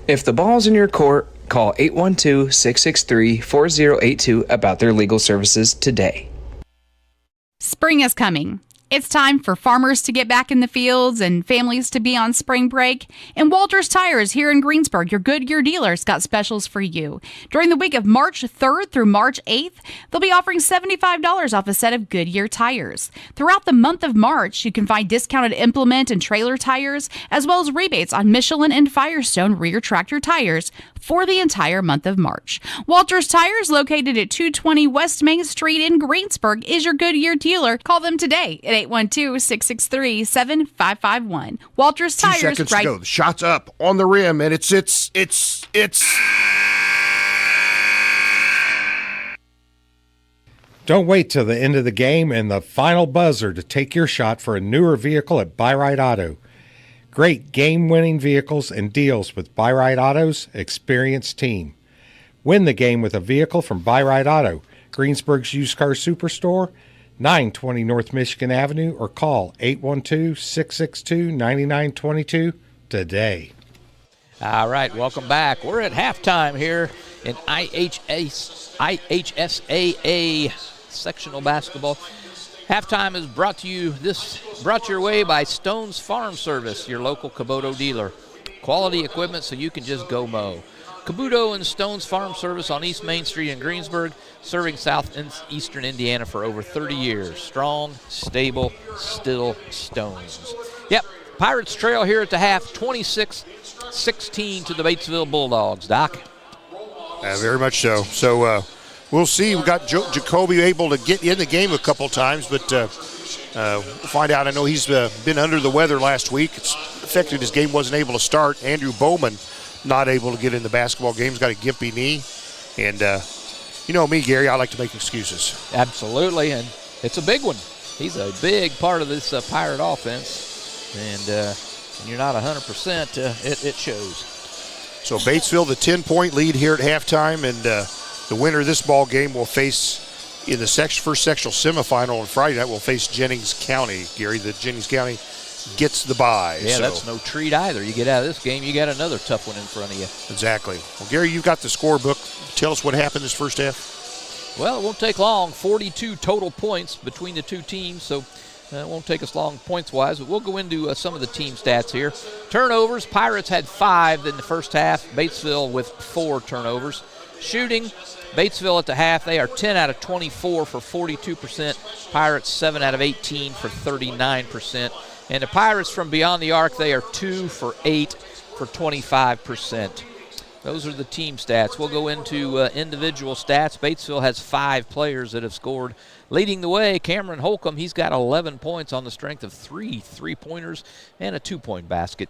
If the ball's in your court, call 812-663-4082 about their legal services today. Spring is coming. It's time for farmers to get back in the fields and families to be on spring break. And Walters Tires here in Greensburg, your Goodyear dealers, got specials for you. During the week of March 3rd through March 8th, they'll be offering $75 off a set of Goodyear tires. Throughout the month of March, you can find discounted implement and trailer tires, as well as rebates on Michelin and Firestone rear tractor tires for the entire month of March. Walters Tires, located at 220 West Main Street in Greensburg, is your Goodyear dealer. Call them today at 812-663-7551. Walters Tires. 2 seconds to go. The shot's up on the rim, and it's. Don't wait till the end of the game and the final buzzer to take your shot for a newer vehicle at Buy-Right Auto. Great game-winning vehicles and deals with Buy-Right Auto's experienced team. Win the game with a vehicle from Buy-Right Auto, Greensburg's used car superstore, 920 North Michigan Avenue, or call 812-662-9922 today. All right, welcome back. We're at halftime here in IHSAA sectional basketball. Halftime is brought your way by Stone's Farm Service, your local Kubota dealer. Quality equipment so you can just go mow. Kubota and Stone's Farm Service on East Main Street in Greensburg, serving south and eastern Indiana for over 30 years. Strong, stable, still Stones. Yep, Pirates trail here at the half, 26-16 to the Batesville Bulldogs. Doc? Very much so. So we'll see. We got Jacoby able to get in the game a couple times, but we'll find out. I know he's been under the weather last week. It's affected his game, wasn't able to start. Andrew Bowman not able to get in the basketball game. He's got a gimpy knee. And you know me, Gary, I like to make excuses. Absolutely, and it's a big one. He's a big part of this Pirate offense. And when you're not 100%, it shows. So Batesville, the 10-point lead here at halftime, and the winner of this ball game will face, in the first sectional semifinal on Friday night, will face Jennings County. Gary, the Jennings County gets the bye. Yeah, so that's no treat either. You get out of this game, you got another tough one in front of you. Exactly. Well, Gary, you've got the scorebook. Tell us what happened this first half. Well, it won't take long. 42 total points between the two teams, so it won't take us long points-wise, but we'll go into some of the team stats here. Turnovers, Pirates had 5 in the first half. Batesville with 4 turnovers. Shooting, Batesville at the half, they are 10 out of 24 for 42%. Pirates 7 out of 18 for 39%. And the Pirates from beyond the arc, they are 2 for 8 for 25%. Those are the team stats. We'll go into individual stats. Batesville has 5 players that have scored. Leading the way, Cameron Holcomb, he's got 11 points on the strength of 3 3-pointers and a 2-point basket.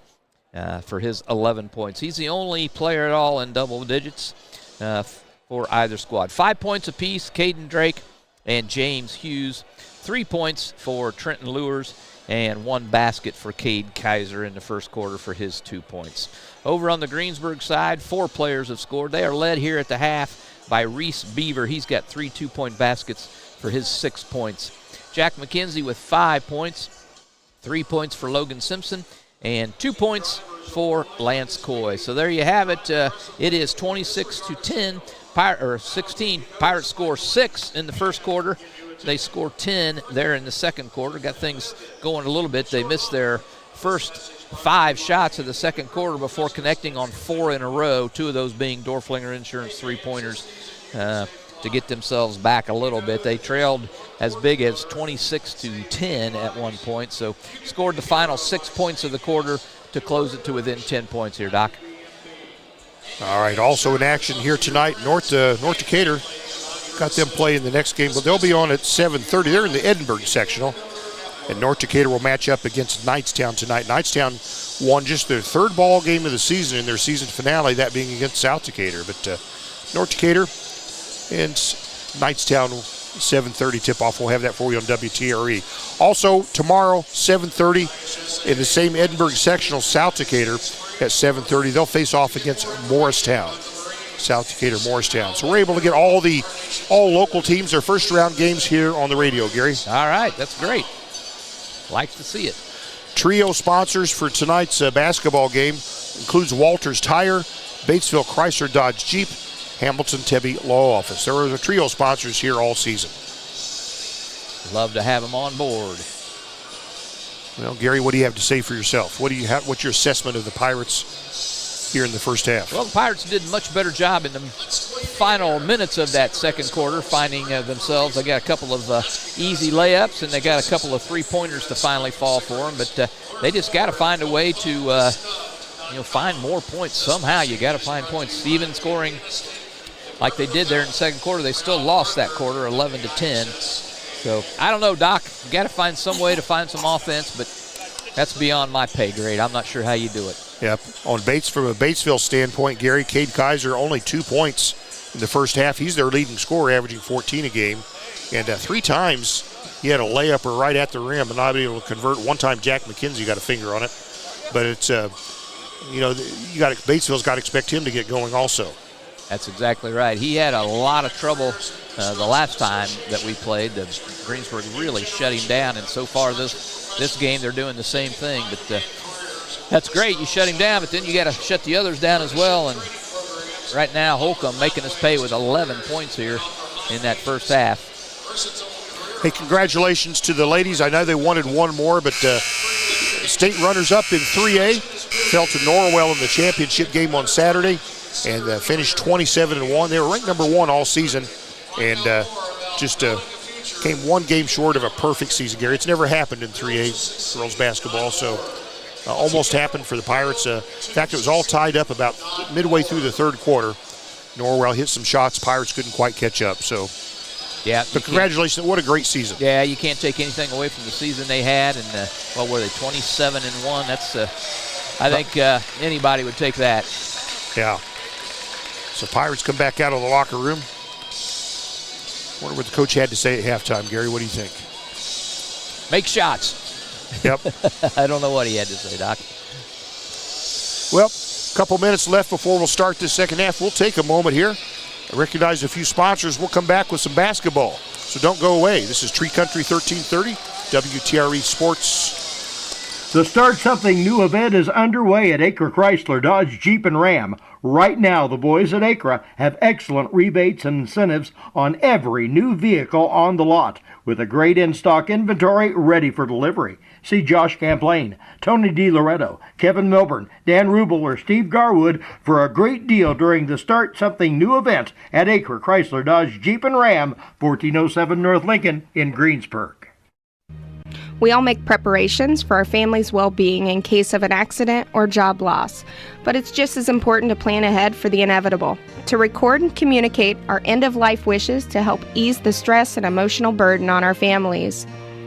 for his 11 points. He's the only player at all in double digits for either squad. 5 points apiece, Caden Drake and James Hughes. 3 points for Trenton Lewers, and 1 basket for Cade Kaiser in the first quarter for his 2 points. Over on the Greensburg side, 4 players have scored. They are led here at the half by Reese Beaver. He's got 3 2-point baskets for his 6 points. Jack McKenzie with 5 points, 3 points for Logan Simpson, and 2 points for Lance Coy. So there you have it. It is 26-10, 16. Pirates score 6 in the first quarter. They score 10 there in the second quarter. Got things going a little bit. They missed their first 5 shots of the second quarter before connecting on 4 in a row, 2 of those being Dorflinger Insurance 3-pointers to get themselves back a little bit. They trailed as big as 26-10 at one point, so scored the final 6 points of the quarter to close it to within 10 points here, Doc. All right, also in action here tonight, North Decatur got them playing the next game, but they'll be on at 7:30. They're in the Edinburgh sectional, and North Decatur will match up against Knightstown tonight. Knightstown won just their 3rd ball game of the season in their season finale, that being against South Decatur. But North Decatur and Knightstown, 7:30 tip-off. We'll have that for you on WTRE. Also, tomorrow, 7:30, in the same Edinburgh sectional, South Decatur at 7:30. They'll face off against Morristown. South Decatur, Morristown. So we're able to get all local teams, their first-round games here on the radio, Gary. All right, that's great. Like to see it. Trio sponsors for tonight's basketball game includes Walters Tire, Batesville Chrysler Dodge Jeep, Hamilton Tebby Law Office. There are the trio sponsors here all season. Love to have them on board. Well, Gary, what do you have to say for yourself? What's your assessment of the Pirates here in the first half? Well, the Pirates did a much better job in the final minutes of that second quarter, finding themselves. They got a couple of easy layups, and they got a couple of 3-pointers to finally fall for them. But they just got to find a way to find more points somehow. You got to find points. Even scoring like they did there in the second quarter, they still lost that quarter, 11-10. So I don't know, Doc. You got to find some way to find some offense, but that's beyond my pay grade. I'm not sure how you do it. Yep. From a Batesville standpoint, Gary, Cade Kaiser only 2 points in the first half. He's their leading scorer, averaging 14 a game. And 3 times he had a layup or right at the rim and not able to convert. One time Jack McKenzie got a finger on it. But it's, Batesville's got to expect him to get going also. That's exactly right. He had a lot of trouble the last time that we played. The Greensburg really shut him down, and so far this game they're doing the same thing. But that's great. You shut him down, but then you got to shut the others down as well. And right now Holcomb making us pay with 11 points here in that first half. Hey, congratulations to the ladies. I know they wanted one more, but state runners-up in 3A fell to Norwell in the championship game on Saturday and finished 27-1. They were ranked number 1 all season and just came one game short of a perfect season, Gary. It's never happened in 3A girls basketball, so almost happened for the Pirates. In fact, it was all tied up about midway through the third quarter. Norwell hit some shots. Pirates couldn't quite catch up, so. Yeah, but congratulations. What a great season. Yeah, you can't take anything away from the season they had. And, what were they, 27-1? That's, I think anybody would take that. Yeah. So Pirates come back out of the locker room. Wonder what the coach had to say at halftime, Gary. What do you think? Make shots. Yep. I don't know what he had to say, Doc. Well, a couple minutes left before we'll start this second half. We'll take a moment here. I recognize a few sponsors. We'll come back with some basketball. So don't go away. This is Tree Country 1330, WTRE Sports. The Start Something New event is underway at Acre Chrysler Dodge Jeep and Ram. Right now, the boys at Acre have excellent rebates and incentives on every new vehicle on the lot, with a great in-stock inventory ready for delivery. See Josh Camplain, Tony DiLoretto, Kevin Milburn, Dan Rubel, or Steve Garwood for a great deal during the Start Something New event at Acre Chrysler Dodge Jeep and Ram, 1407 North Lincoln in Greensburg. We all make preparations for our family's well-being in case of an accident or job loss, but it's just as important to plan ahead for the inevitable, to record and communicate our end-of-life wishes to help ease the stress and emotional burden on our families.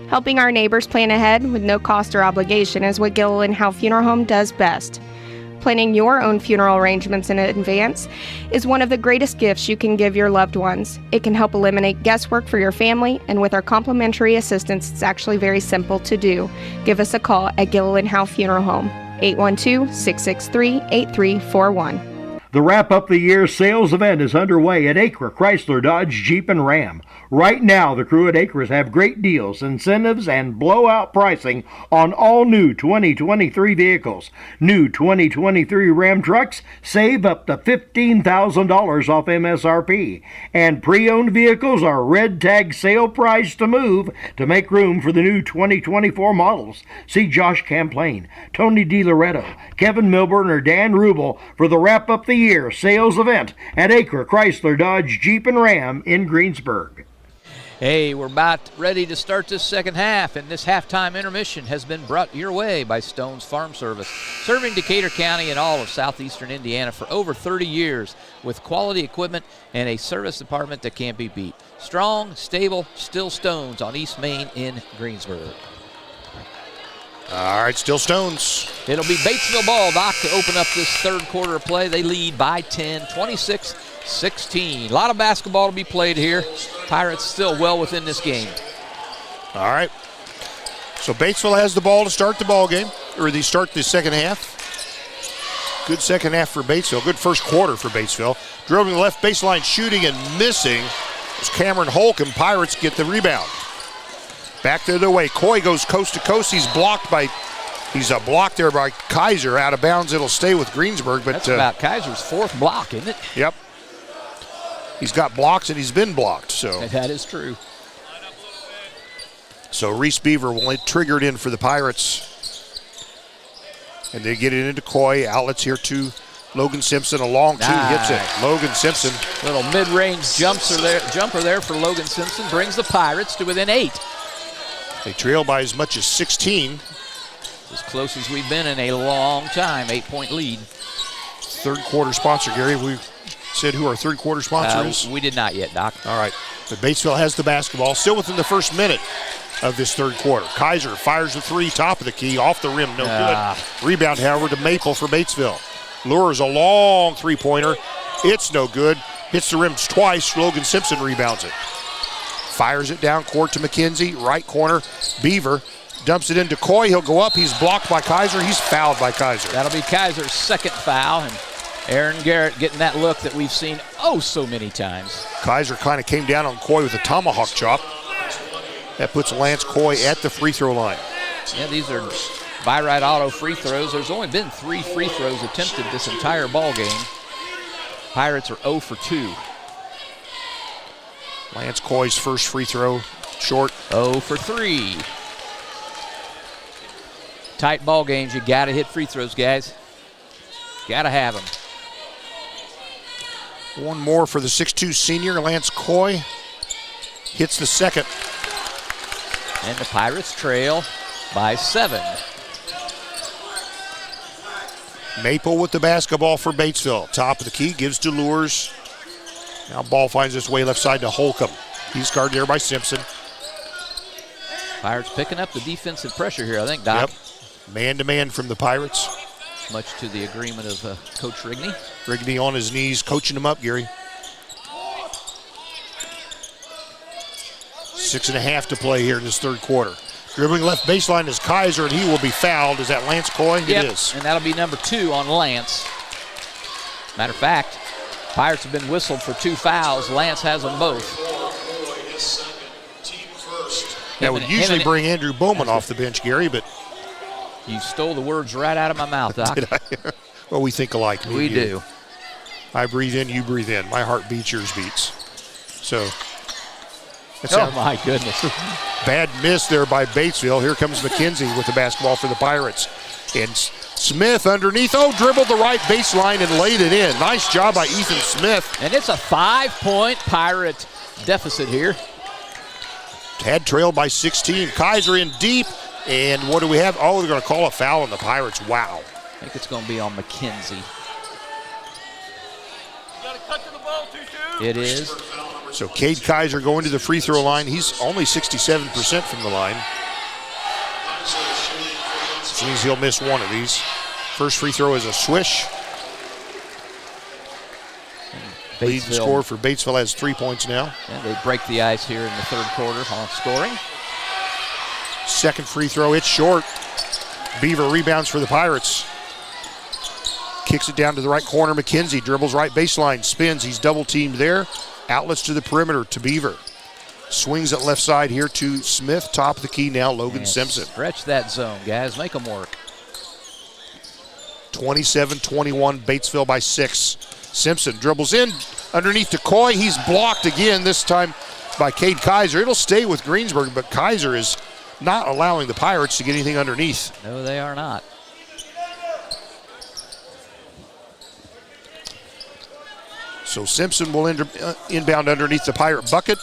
Helping our neighbors plan ahead with no cost or obligation is what Gilliland Howe Funeral Home does best. Planning your own funeral arrangements in advance is one of the greatest gifts you can give your loved ones. It can help eliminate guesswork for your family, and with our complimentary assistance, it's actually very simple to do. Give us a call at Gilliland Howe Funeral Home, 812-663-8341. The wrap-up the year sales event is underway at Acre Chrysler Dodge Jeep and Ram. Right now, the crew at Acres have great deals, incentives, and blowout pricing on all new 2023 vehicles. New 2023 Ram trucks save up to $15,000 off MSRP. And pre-owned vehicles are red tag sale price to move to make room for the new 2024 models. See Josh Camplain, Tony DiLoretto, Kevin Milburn, or Dan Rubel for the wrap-up the year sales event at Acre Chrysler Dodge Jeep and Ram in Greensburg. Hey, we're about ready to start this second half, and this halftime intermission has been brought your way by Stone's Farm Service, serving Decatur County and all of southeastern Indiana for over 30 years with quality equipment and a service department that can't be beat. Strong, stable, still Stones on East Main in Greensburg. All right, still Stones. It'll be Batesville ball, Doc, to open up this third quarter of play. They lead by 10, 26-16. A lot of basketball to be played here. Pirates still well within this game. All right. So Batesville has the ball to start the ball game, or they start the second half. Good second half for Batesville. Good first quarter for Batesville. Dribbling the left baseline, shooting and missing. It's Cameron Holcomb. Pirates get the rebound. Back the other way. Coy goes coast to coast. He's blocked there by Kaiser. Out of bounds. It'll stay with Greensburg. But that's about Kaiser's fourth block, isn't it? Yep. He's got blocks and he's been blocked. So that is true. So Reese Beaver will trigger it in for the Pirates. And they get it into Coy. Outlets here to Logan Simpson. A long two hits it. Logan Simpson. Little mid-range jumper there for Logan Simpson. Brings the Pirates to within 8. They trail by as much as 16. As close as we've been in a long time. 8-point lead. Third quarter sponsor, Gary. We said who our third quarter sponsor is? We did not yet, Doc. All right. But Batesville has the basketball. Still within the first minute of this third quarter. Kaiser fires the three, top of the key, off the rim, no good. Rebound, however, to Maple for Batesville. Lures a long three-pointer. It's no good. Hits the rim twice. Logan Simpson rebounds it. Fires it down court to McKenzie, right corner. Beaver dumps it into Coy. He'll go up. He's blocked by Kaiser. He's fouled by Kaiser. That'll be Kaiser's second foul, and Aaron Garrett getting that look that we've seen so many times. Kaiser kind of came down on Coy with a tomahawk chop. That puts Lance Coy at the free throw line. Yeah, these are by-right auto free throws. There's only been 3 free throws attempted this entire ball game. Pirates are 0 for 2. Lance Coy's first free throw, short. 0 for 3. Tight ball games, you got to hit free throws, guys. Got to have them. One more for the 6'2 senior, Lance Coy. Hits the second. And the Pirates trail by 7. Maple with the basketball for Batesville. Top of the key, gives to Lures. Now ball finds its way left side to Holcomb. He's guarded there by Simpson. Pirates picking up the defensive pressure here, I think, Doc. Yep. Man-to-man from the Pirates. Much to the agreement of Coach Rigney. Rigney on his knees, coaching him up, Gary. 6.5 to play here in this third quarter. Dribbling left baseline is Kaiser, and he will be fouled. Is that Lance Coy? Yep. It is. And that'll be number 2 on Lance. Matter of fact, Pirates have been whistled for 2 fouls. Lance has them both. That would usually bring Andrew Bowman off the bench, Gary, but... You stole the words right out of my mouth, Doc. Did I? Well, we think alike. We do. I breathe in, you breathe in. My heart beats, yours beats. So... my goodness. Bad miss there by Batesville. Here comes McKenzie with the basketball for the Pirates. And Smith underneath. Dribbled the right baseline and laid it in. Nice job by Ethan Smith. And it's a 5-point Pirate deficit here. Had trailed by 16. Kaiser in deep. And what do we have? They're going to call a foul on the Pirates. Wow. I think it's going to be on McKenzie. It is. So Cade Kaiser going to the free throw line. He's only 67% from the line. Which means he'll miss one of these. First free throw is a swish. Lead score for Batesville has 3 points now. And they break the ice here in the third quarter on scoring. Second free throw, it's short. Beaver rebounds for the Pirates. Kicks it down to the right corner. McKenzie dribbles right baseline, spins. He's double teamed there. Outlets to the perimeter to Beaver. Swings it left side here to Smith. Top of the key now, Logan Simpson. Stretch that zone, guys. Make them work. 27-21, Batesville by 6. Simpson dribbles in underneath to Coy. He's blocked again, this time by Cade Kaiser. It'll stay with Greensburg, but Kaiser is not allowing the Pirates to get anything underneath. No, they are not. So Simpson will inbound underneath the Pirate bucket.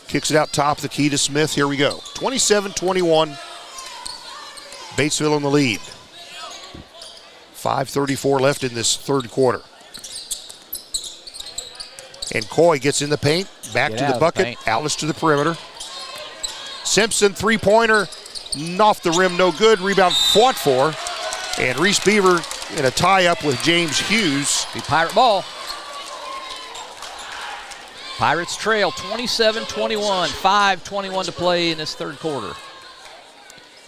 Kicks it out top of the key to Smith. Here we go. 27-21. Batesville in the lead. 5:34 left in this third quarter. And Coy gets in the paint. Back to the bucket. Outlets to the perimeter. Simpson, three-pointer. Off the rim, no good. Rebound fought for. And Reese Beaver in a tie-up with James Hughes. Be Pirate ball. Pirates trail 27-21. 5:21 to play in this third quarter.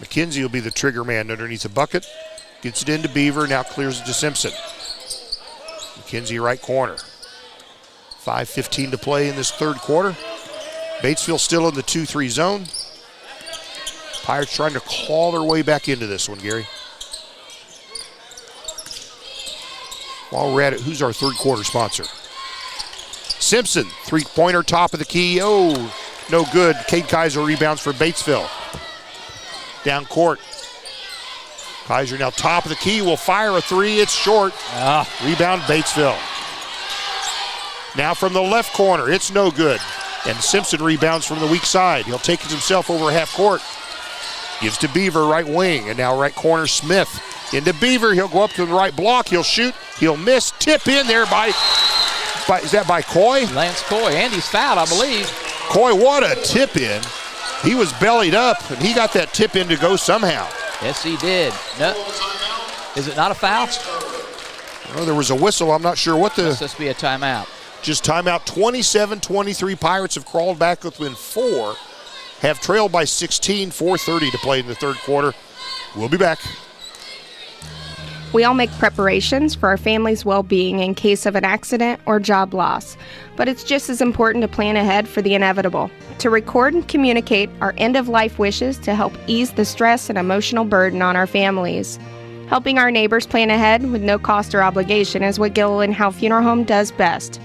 McKenzie will be the trigger man underneath the bucket. Gets it into Beaver, now clears it to Simpson. McKenzie right corner. 5:15 to play in this third quarter. Batesville still in the 2-3 zone. Pirates trying to claw their way back into this one, Gary. While we're at it, who's our third quarter sponsor? Simpson, three-pointer, top of the key. Oh, no good. Cade Kaiser rebounds for Batesville. Down court. Kaiser now top of the key, will fire a three. It's short. Rebound Batesville. Now from the left corner, it's no good. And Simpson rebounds from the weak side. He'll take it himself over half court. Gives to Beaver, right wing. And now right corner, Smith. Into Beaver, he'll go up to the right block. He'll shoot, he'll miss. Tip in there by is that by Coy? Lance Coy, and he's fouled, I believe. Coy, what a tip in. He was bellied up, and he got that tip in to go somehow. Yes, he did. No. Is it not a foul? Well, there was a whistle. I'm not sure what the... Must just be a timeout. Just timeout. 27-23. Pirates have crawled back within 4. Have trailed by 16. 4:30 to play in the third quarter. We'll be back. We all make preparations for our family's well-being in case of an accident or job loss, but it's just as important to plan ahead for the inevitable, to record and communicate our end-of-life wishes to help ease the stress and emotional burden on our families. Helping our neighbors plan ahead with no cost or obligation is what Gilliland Howe Funeral Home does best.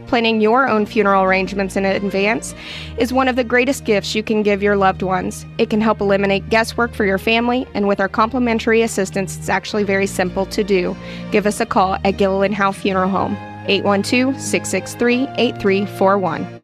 Planning your own funeral arrangements in advance is one of the greatest gifts you can give your loved ones. It can help eliminate guesswork for your family, and with our complimentary assistance, it's actually very simple to do. Give us a call at Gilliland Howe Funeral Home, 812-663-8341.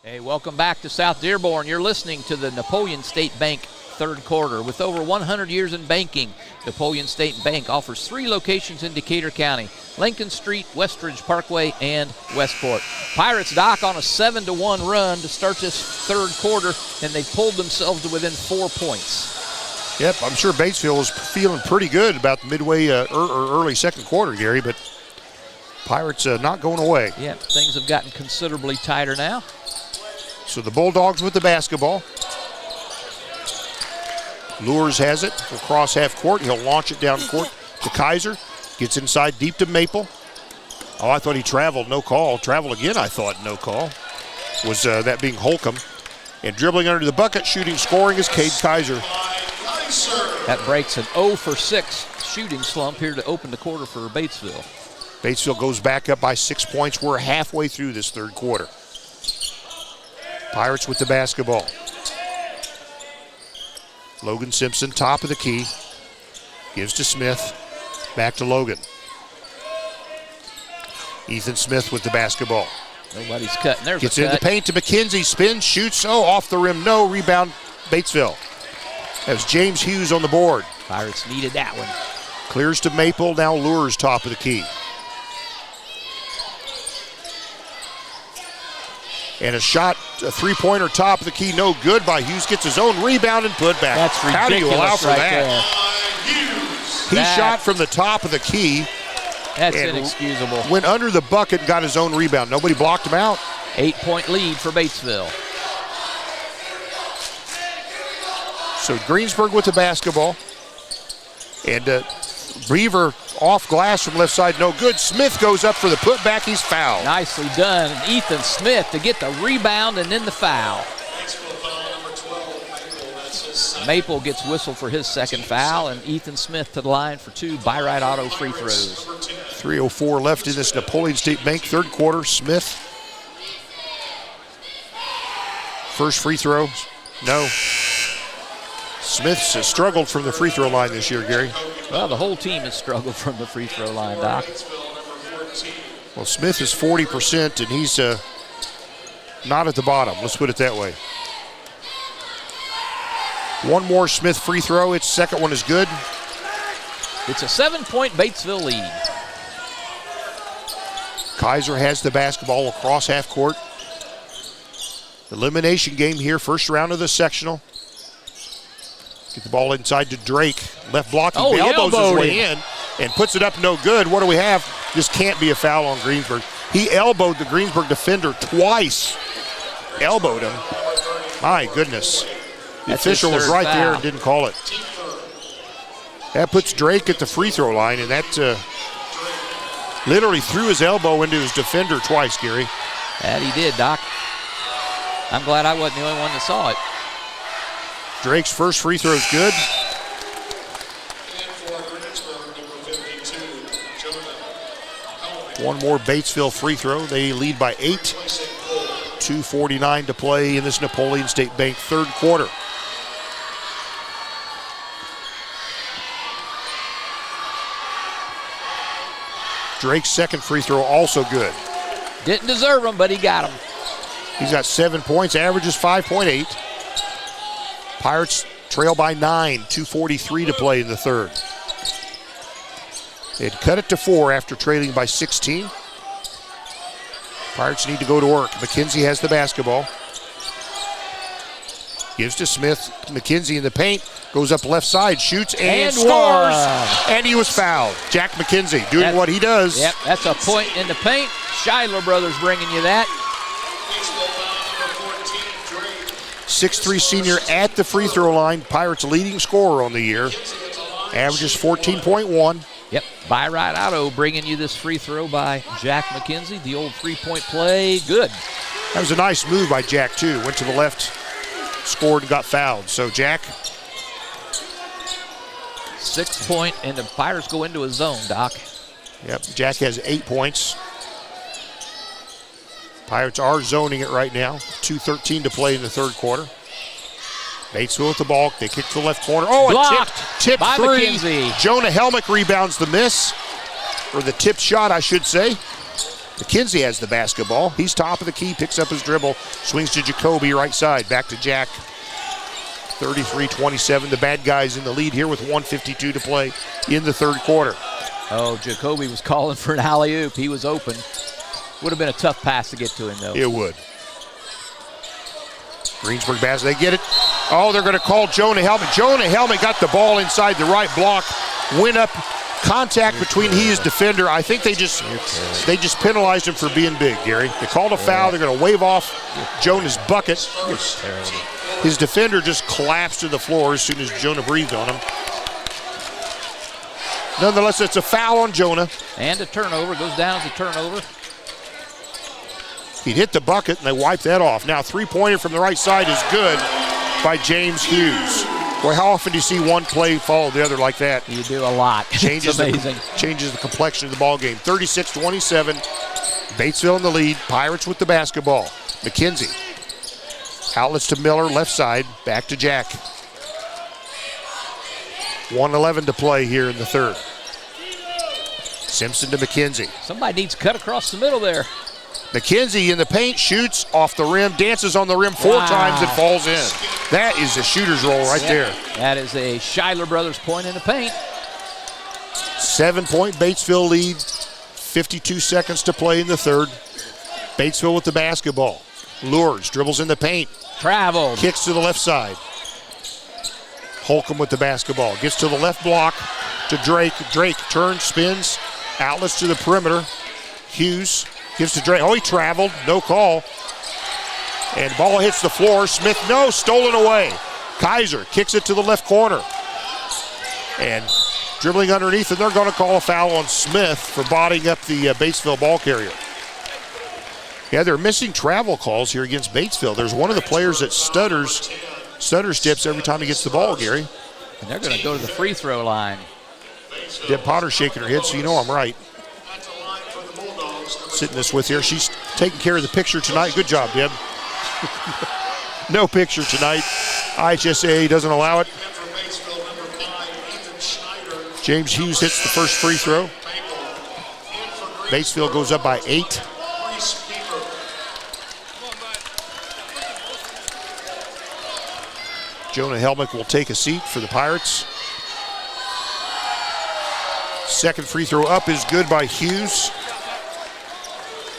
Hey, welcome back to South Dearborn. You're listening to the Napoleon State Bank third quarter. With over 100 years in banking, Napoleon State Bank offers 3 locations in Decatur County: Lincoln Street, Westridge Parkway, and Westport. Pirates dock on a 7-1 run to start this third quarter, and they pulled themselves to within 4 points. Yep, I'm sure Batesville was feeling pretty good about the midway or early second quarter, Gary, but Pirates not going away. Yeah, things have gotten considerably tighter now. So the Bulldogs with the basketball. Lures has it across half court. He'll launch it down court to Kaiser. Gets inside deep to Maple. Oh, I thought he traveled. No call. Travel again, I thought. No call. Was that being Holcomb. And dribbling under the bucket, shooting, scoring is Cade Kaiser. That breaks an 0 for 6 shooting slump here to open the quarter for Batesville. Batesville goes back up by 6 points. We're halfway through this third quarter. Pirates with the basketball. Logan Simpson, top of the key. Gives to Smith. Back to Logan. Ethan Smith with the basketball. Nobody's cutting. There's Gets a cut. in the paint to McKenzie. Spins, shoots. Oh, off the rim. No. Rebound, Batesville. That was James Hughes on the board. Pirates needed that one. Clears to Maple. Now Lures top of the key. And a shot, a three-pointer top of the key, no good by Hughes. Gets his own rebound and put back. That's ridiculous. How do you allow for right that? There. He shot from the top of the key. That's inexcusable. Went under the bucket and got his own rebound. Nobody blocked him out. 8-point lead for Batesville. So Greensburg with the basketball. And Beaver off glass from left side, no good. Smith goes up for the putback. He's fouled. Nicely done. Ethan Smith to get the rebound and then the foul. Maple gets whistled for his second foul, and Ethan Smith to the line for 2 By-Rite Auto free throws. 3:04 left in this Napoleon State Bank third quarter. Smith. First free throw. No. Smith's struggled from the free throw line this year, Gary. Well, the whole team has struggled from the free throw line, Doc. Well, Smith is 40%, and he's not at the bottom. Let's put it that way. One more Smith free throw. Its second one is good. It's a 7-point Batesville lead. Kaiser has the basketball across half court. Elimination game here, first round of the sectional. Get the ball inside to Drake. Left blocking, elbows his way in and puts it up no good. What do we have? This can't be a foul on Greensburg. He elbowed the Greensburg defender twice. Elbowed him. My goodness. The official was right there and didn't call it. That puts Drake at the free throw line, and that literally threw his elbow into his defender twice, Gary. That he did, Doc. I'm glad I wasn't the only one that saw it. Drake's first free throw is good. One more Batesville free throw. They lead by 8. 2:49 to play in this Napoleon State Bank third quarter. Drake's second free throw also good. Didn't deserve him, but he got him. He's got 7 points, averages 5.8. Pirates trail by 9, 2:43 to play in the third. They'd cut it to 4 after trailing by 16. Pirates need to go to work. McKenzie has the basketball. Gives to Smith. McKenzie in the paint. Goes up left side, shoots, and scores. And he was fouled. Jack McKenzie doing what he does. Yep, that's a point in the paint. Shiloh brothers bringing you that. 6'3" senior at the free throw line. Pirates leading scorer on the year. Averages 14.1. Yep, By-Rite Auto bringing you this free throw by Jack McKenzie. The old three-point play, good. That was a nice move by Jack, too. Went to the left, scored, and got fouled. So Jack. 6 point, and the Pirates go into a zone, Doc. Yep, Jack has 8 points. Pirates are zoning it right now. 2:13 to play in the third quarter. Batesville with the ball. They kick to the left corner. Oh, blocked a tip by three. McKenzie. Jonah Helmick rebounds the miss, or the tip shot, I should say. McKenzie has the basketball. He's top of the key, picks up his dribble, swings to Jacoby right side. Back to Jack. 33-27. The bad guys in the lead here with 1:52 to play in the third quarter. Oh, Jacoby was calling for an alley-oop. He was open. Would have been a tough pass to get to him, though. It would. Greensburg basket, they get it. Oh, they're going to call Jonah Helmick. Jonah Helmick got the ball inside the right block, went up, contact between he and his defender. I think they just penalized him for being big, Gary. They called a foul. They're going to wave off Jonah's bucket. His defender just collapsed to the floor as soon as Jonah breathed on him. Nonetheless, it's a foul on Jonah. And a turnover. Goes down as a turnover. He hit the bucket, and they wiped that off. Now, three-pointer from the right side is good by James Hughes. Boy, how often do you see one play follow the other like that? You do a lot. Changes it's amazing. Changes the complexion of the ball game. 36-27. Batesville in the lead. Pirates with the basketball. McKenzie. Outlets to Miller, left side. Back to Jack. 1:11 to play here in the third. Simpson to McKenzie. Somebody needs to cut across the middle there. McKenzie in the paint, shoots off the rim, dances on the rim 4 times and falls in. That is a shooter's roll right there. That is a Shiloh Brothers point in the paint. 7-point Batesville lead. 52 seconds to play in the third. Batesville with the basketball. Lures, dribbles in the paint. Traveled. Kicks to the left side. Holcomb with the basketball. Gets to the left block. to Drake. Drake turns, spins, outlets to the perimeter. Hughes gives to Drake. Oh, he traveled. No call. And ball hits the floor. Smith, no, stolen away. Kaiser kicks it to the left corner. And dribbling underneath, and they're going to call a foul on Smith for bodying up the Batesville ball carrier. Yeah, they're missing travel calls here against Batesville. There's one of the players that stutter steps every time he gets the ball, Gary. And they're going to go to the free throw line. Deb Potter shaking her head, so you know I'm right. Sitting this with here. She's taking care of the picture tonight. Good job, Deb. No picture tonight. IHSA doesn't allow it. James Hughes hits the first free throw. Batesville goes up by 8. Jonah Helmick will take a seat for the Pirates. Second free throw up is good by Hughes.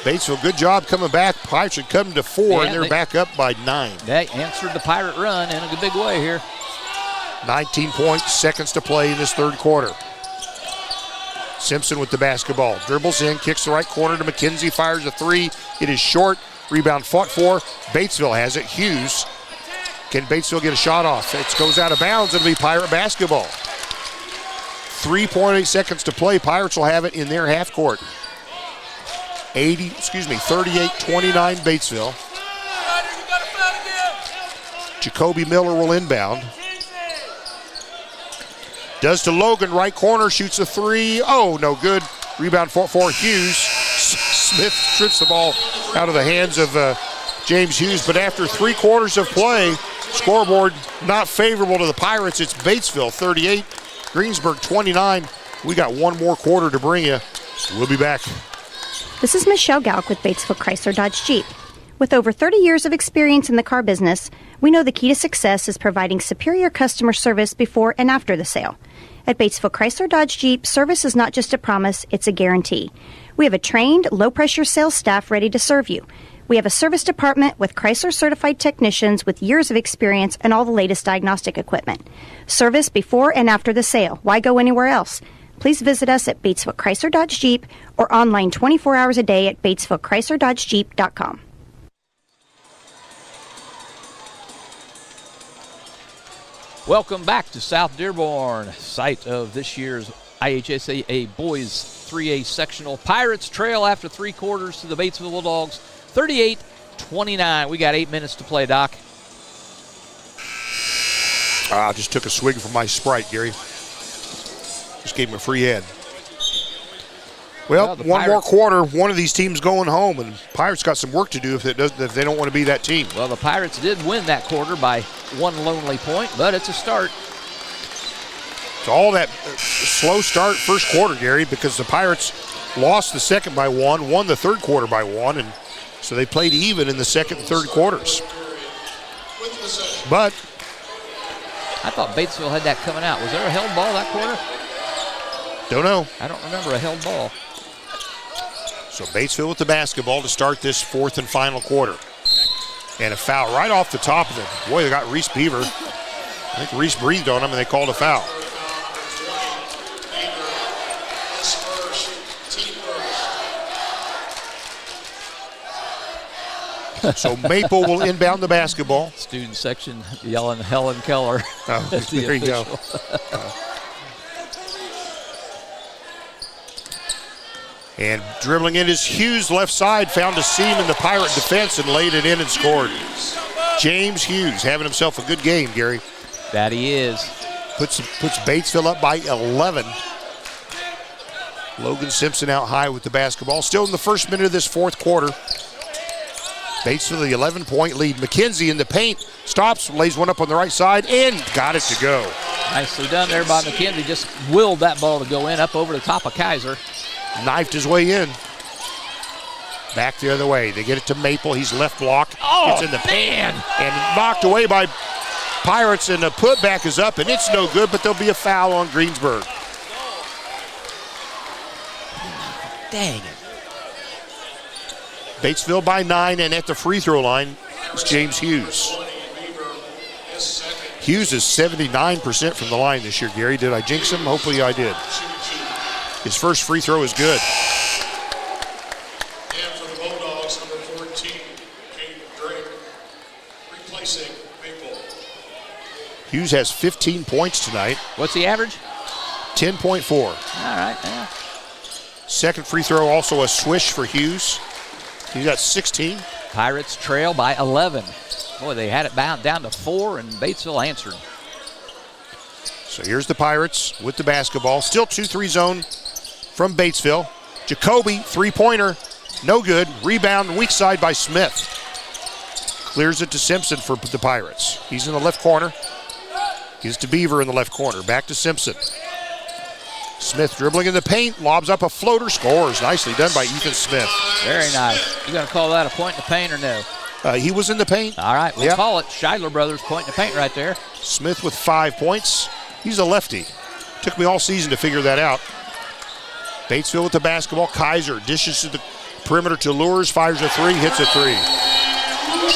Batesville, good job coming back. Pirates should come to 4, and they're back up by 9. They answered the Pirate run in a big way here. 19 points, seconds to play in this third quarter. Simpson with the basketball. Dribbles in, kicks the right corner to McKenzie, fires a 3. It is short. Rebound fought for. Batesville has it. Hughes. Can Batesville get a shot off? It goes out of bounds. It'll be Pirate basketball. 3.8 seconds to play. Pirates will have it in their half court. 38-29 Batesville. Jacoby Miller will inbound. Does to Logan, right corner, shoots a 3. Oh, no good. Rebound for Hughes. Smith strips the ball out of the hands of James Hughes, but after 3 quarters of play, scoreboard not favorable to the Pirates. It's Batesville 38, Greensburg 29. We got one more quarter to bring you. We'll be back. This is Michelle Gauk with Batesville Chrysler Dodge Jeep. With over 30 years of experience in the car business, we know the key to success is providing superior customer service before and after the sale. At Batesville Chrysler Dodge Jeep, service is not just a promise, it's a guarantee. We have a trained, low-pressure sales staff ready to serve you. We have a service department with Chrysler-certified technicians with years of experience and all the latest diagnostic equipment. Service before and after the sale. Why go anywhere else? Please visit us at Batesville Chrysler Dodge Jeep or online 24 hours a day at BatesvilleChryslerDodgeJeep.com. Welcome back to South Dearborn, site of this year's IHSAA Boys 3A Sectional. Pirates trail after 3 quarters to the Batesville Bulldogs, 38-29. We got 8 minutes to play, Doc. I just took a swig from my Sprite, Gary. Just gave him a free head. Well, one more quarter, one of these teams going home, and Pirates got some work to do if they don't want to be that team. Well, the Pirates did win that quarter by 1 lonely point, but it's a start. It's all that slow start first quarter, Gary, because the Pirates lost the second by 1, won the third quarter by 1, and so they played even in the second and third quarters. But I thought Batesville had that coming out. Was there a held ball that quarter? Don't know. I don't remember a held ball. So Batesville with the basketball to start this fourth and final quarter. And a foul right off the top of it. Boy, they got Reese Beaver. I think Reese breathed on him and they called a foul. So Maple will inbound the basketball. Student section yelling Helen Keller. Oh, there you go. And dribbling in is Hughes, left side, found a seam in the Pirate defense and laid it in and scored. James Hughes having himself a good game, Gary. That he is. Puts Batesville up by 11. Logan Simpson out high with the basketball. Still in the first minute of this fourth quarter. Batesville the 11-point lead. McKenzie in the paint, stops, lays one up on the right side, and got it to go. Nicely done there by McKenzie. Just willed that ball to go in up over the top of Kaiser. Knifed his way in. Back the other way. They get it to Maple. He's left block. It's in the paint. And knocked away by Pirates, and the putback is up, and it's no good, but there'll be a foul on Greensburg. Dang it. Batesville by 9, and at the free throw line is James Hughes. Hughes is 79% from the line this year, Gary. Did I jinx him? Hopefully I did. His first free throw is good. And for the Bulldogs, number 14, Kate Drake, replacing Maple. Hughes has 15 points tonight. What's the average? 10.4. All right, yeah. Second free throw, also a swish for Hughes. He's got 16. Pirates trail by 11. Boy, they had it bound down to 4, and Batesville answered. So here's the Pirates with the basketball. Still 2-3 zone from Batesville. Jacoby, three-pointer, no good. Rebound, weak side by Smith. Clears it to Simpson for the Pirates. He's in the left corner. Gives to Beaver in the left corner. Back to Simpson. Smith dribbling in the paint, lobs up a floater, scores. Nicely done by Ethan Smith. Very nice. You going to call that a point in the paint or no? He was in the paint. All right, we'll call it. Scheidler brothers point in the paint right there. Smith with 5 points. He's a lefty. Took me all season to figure that out. Batesville with the basketball. Kaiser dishes to the perimeter to Lures, fires a three, hits a three.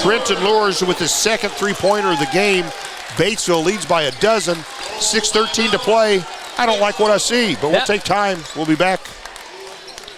Trenton Lures with his second three-pointer of the game. Batesville leads by a dozen. 6:13 to play. I don't like what I see, but we'll take time. We'll be back.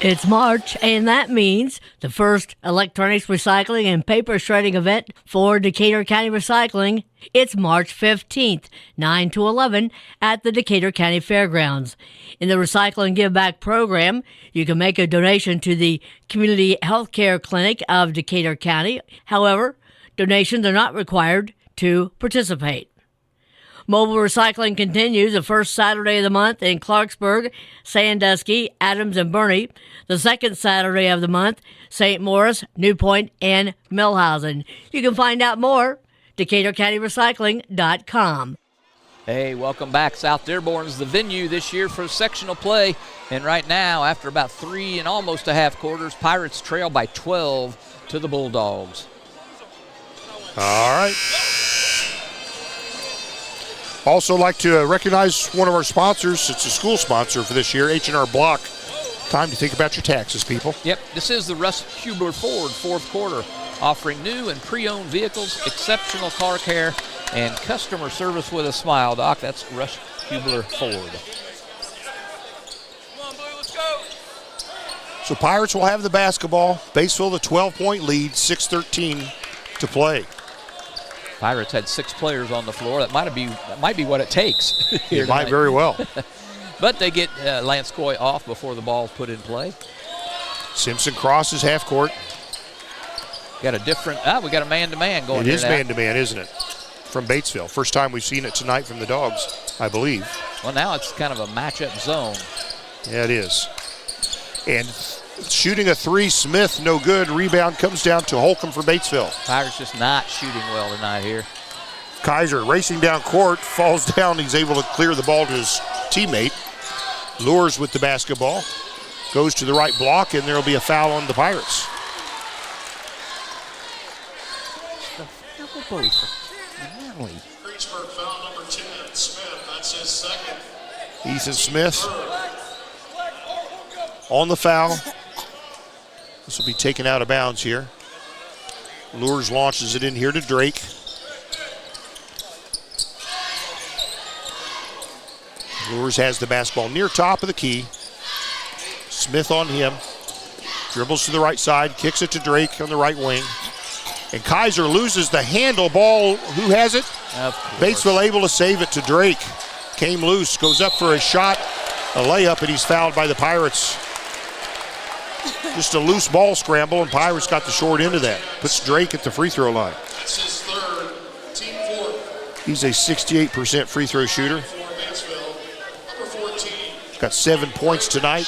It's March, and that means the first electronics recycling and paper shredding event for Decatur County Recycling. It's March 15th, 9 to 11 at the Decatur County Fairgrounds. In the Recycle and Give Back program, you can make a donation to the Community Health Care Clinic of Decatur County. However, donations are not required to participate. Mobile recycling continues the first Saturday of the month in Clarksburg, Sandusky, Adams, and Burney. The second Saturday of the month, St. Morris, New Point, and Millhausen. You can find out more, DecaturCountyRecycling.com. Hey, welcome back. South Dearborn's the venue this year for sectional play. And right now, after about 3 and almost a half quarters, Pirates trail by 12 to the Bulldogs. All right. Also like to recognize one of our sponsors. It's a school sponsor for this year, H&R Block. Time to think about your taxes, people. Yep, this is the Russ Hubler Ford fourth quarter, offering new and pre-owned vehicles, exceptional car care, and customer service with a smile. Doc, that's Russ Hubler Ford. Come on, Blue, let's go. So Pirates will have the basketball. Batesville the 12-point lead, 6:13 to play. Pirates had 6 players on the floor. That might be what it takes. It might very well. But they get Lance Coy off before the ball's put in play. Simpson crosses half court. Got a different, we got a man-to-man going. It is man-to-man, isn't it? From Batesville. First time we've seen it tonight from the Dogs, I believe. Well, now it's kind of a matchup zone. Yeah, it is. And shooting a three, Smith, no good. Rebound comes down to Holcomb for Batesville. Pirates just not shooting well tonight here. Kaiser racing down court, falls down. He's able to clear the ball to his teammate. Lures with the basketball. Goes to the right block, and there will be a foul on the Pirates. Greensburg foul number 10, Smith. That's his second. Ethan Smith on the foul. This will be taken out of bounds here. Lures launches it in here to Drake. Lures has the basketball near top of the key. Smith on him. Dribbles to the right side, kicks it to Drake on the right wing. And Kaiser loses the handle ball. Who has it? Batesville able to save it to Drake. Came loose, goes up for a shot, a layup, and he's fouled by the Pirates. Just a loose ball scramble, and Pirates got the short end of that. Puts Drake at the free throw line. That's his third, team fourth. He's a 68% free throw shooter. For Batesville, number 14. Got 7 points tonight.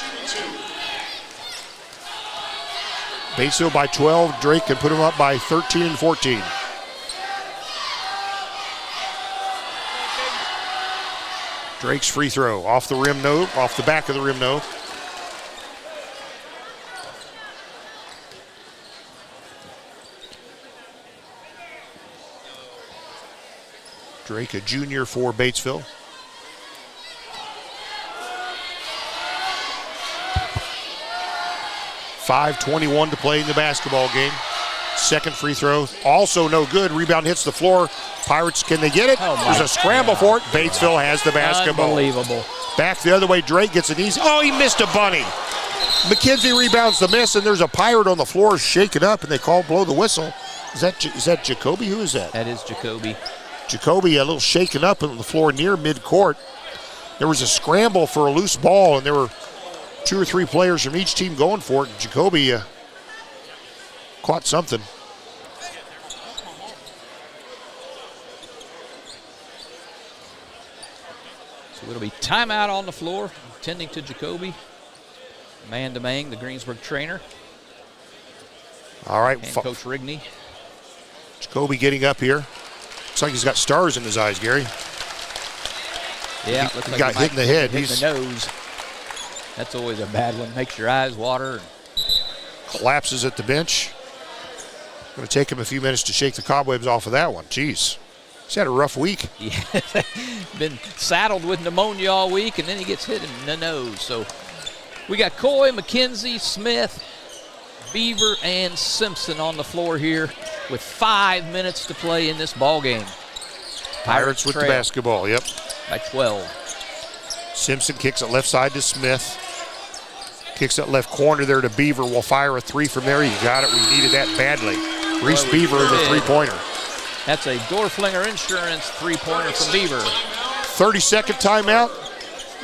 Batesville by 12. Drake can put him up by 13 and 14. Drake's free throw off the rim, no. Off the back of the rim, no. Drake, a junior for Batesville. .5:21 to play in the basketball game. Second free throw, also no good. Rebound hits the floor. Pirates, can they get it? There's a scramble for it. Batesville has the basketball. Unbelievable. Back the other way, Drake gets an easy. Oh, he missed a bunny. McKenzie rebounds the miss, and there's a Pirate on the floor shaken up, and they blow the whistle. Is that Jacoby? Who is that? That is Jacoby. Jacoby a little shaken up on the floor near midcourt. There was a scramble for a loose ball, and there were 2 or 3 players from each team going for it. And Jacoby caught something. So it'll be timeout on the floor, tending to Jacoby. Man to Mang, the Greensburg trainer. All right. And Coach Rigney. Jacoby getting up here. Looks like he's got stars in his eyes, Gary. Yeah, he looks like got hit in the head. Hit in the nose. That's always a bad one. Makes your eyes water. Collapses at the bench. Going to take him a few minutes to shake the cobwebs off of that one. Jeez. He's had a rough week. Yeah, been saddled with pneumonia all week, and then he gets hit in the nose. So we got Coy, McKenzie, Smith, Beaver, and Simpson on the floor here with 5 minutes to play in this ball game. Pirates with the basketball, yep. By 12. Simpson kicks it left side to Smith. Kicks it left corner there to Beaver. Will fire a 3 from there. You got it. We needed that badly. Reese Beaver, the 3-pointer. That's a Dorflinger Insurance 3-pointer from Beaver. 30-second timeout.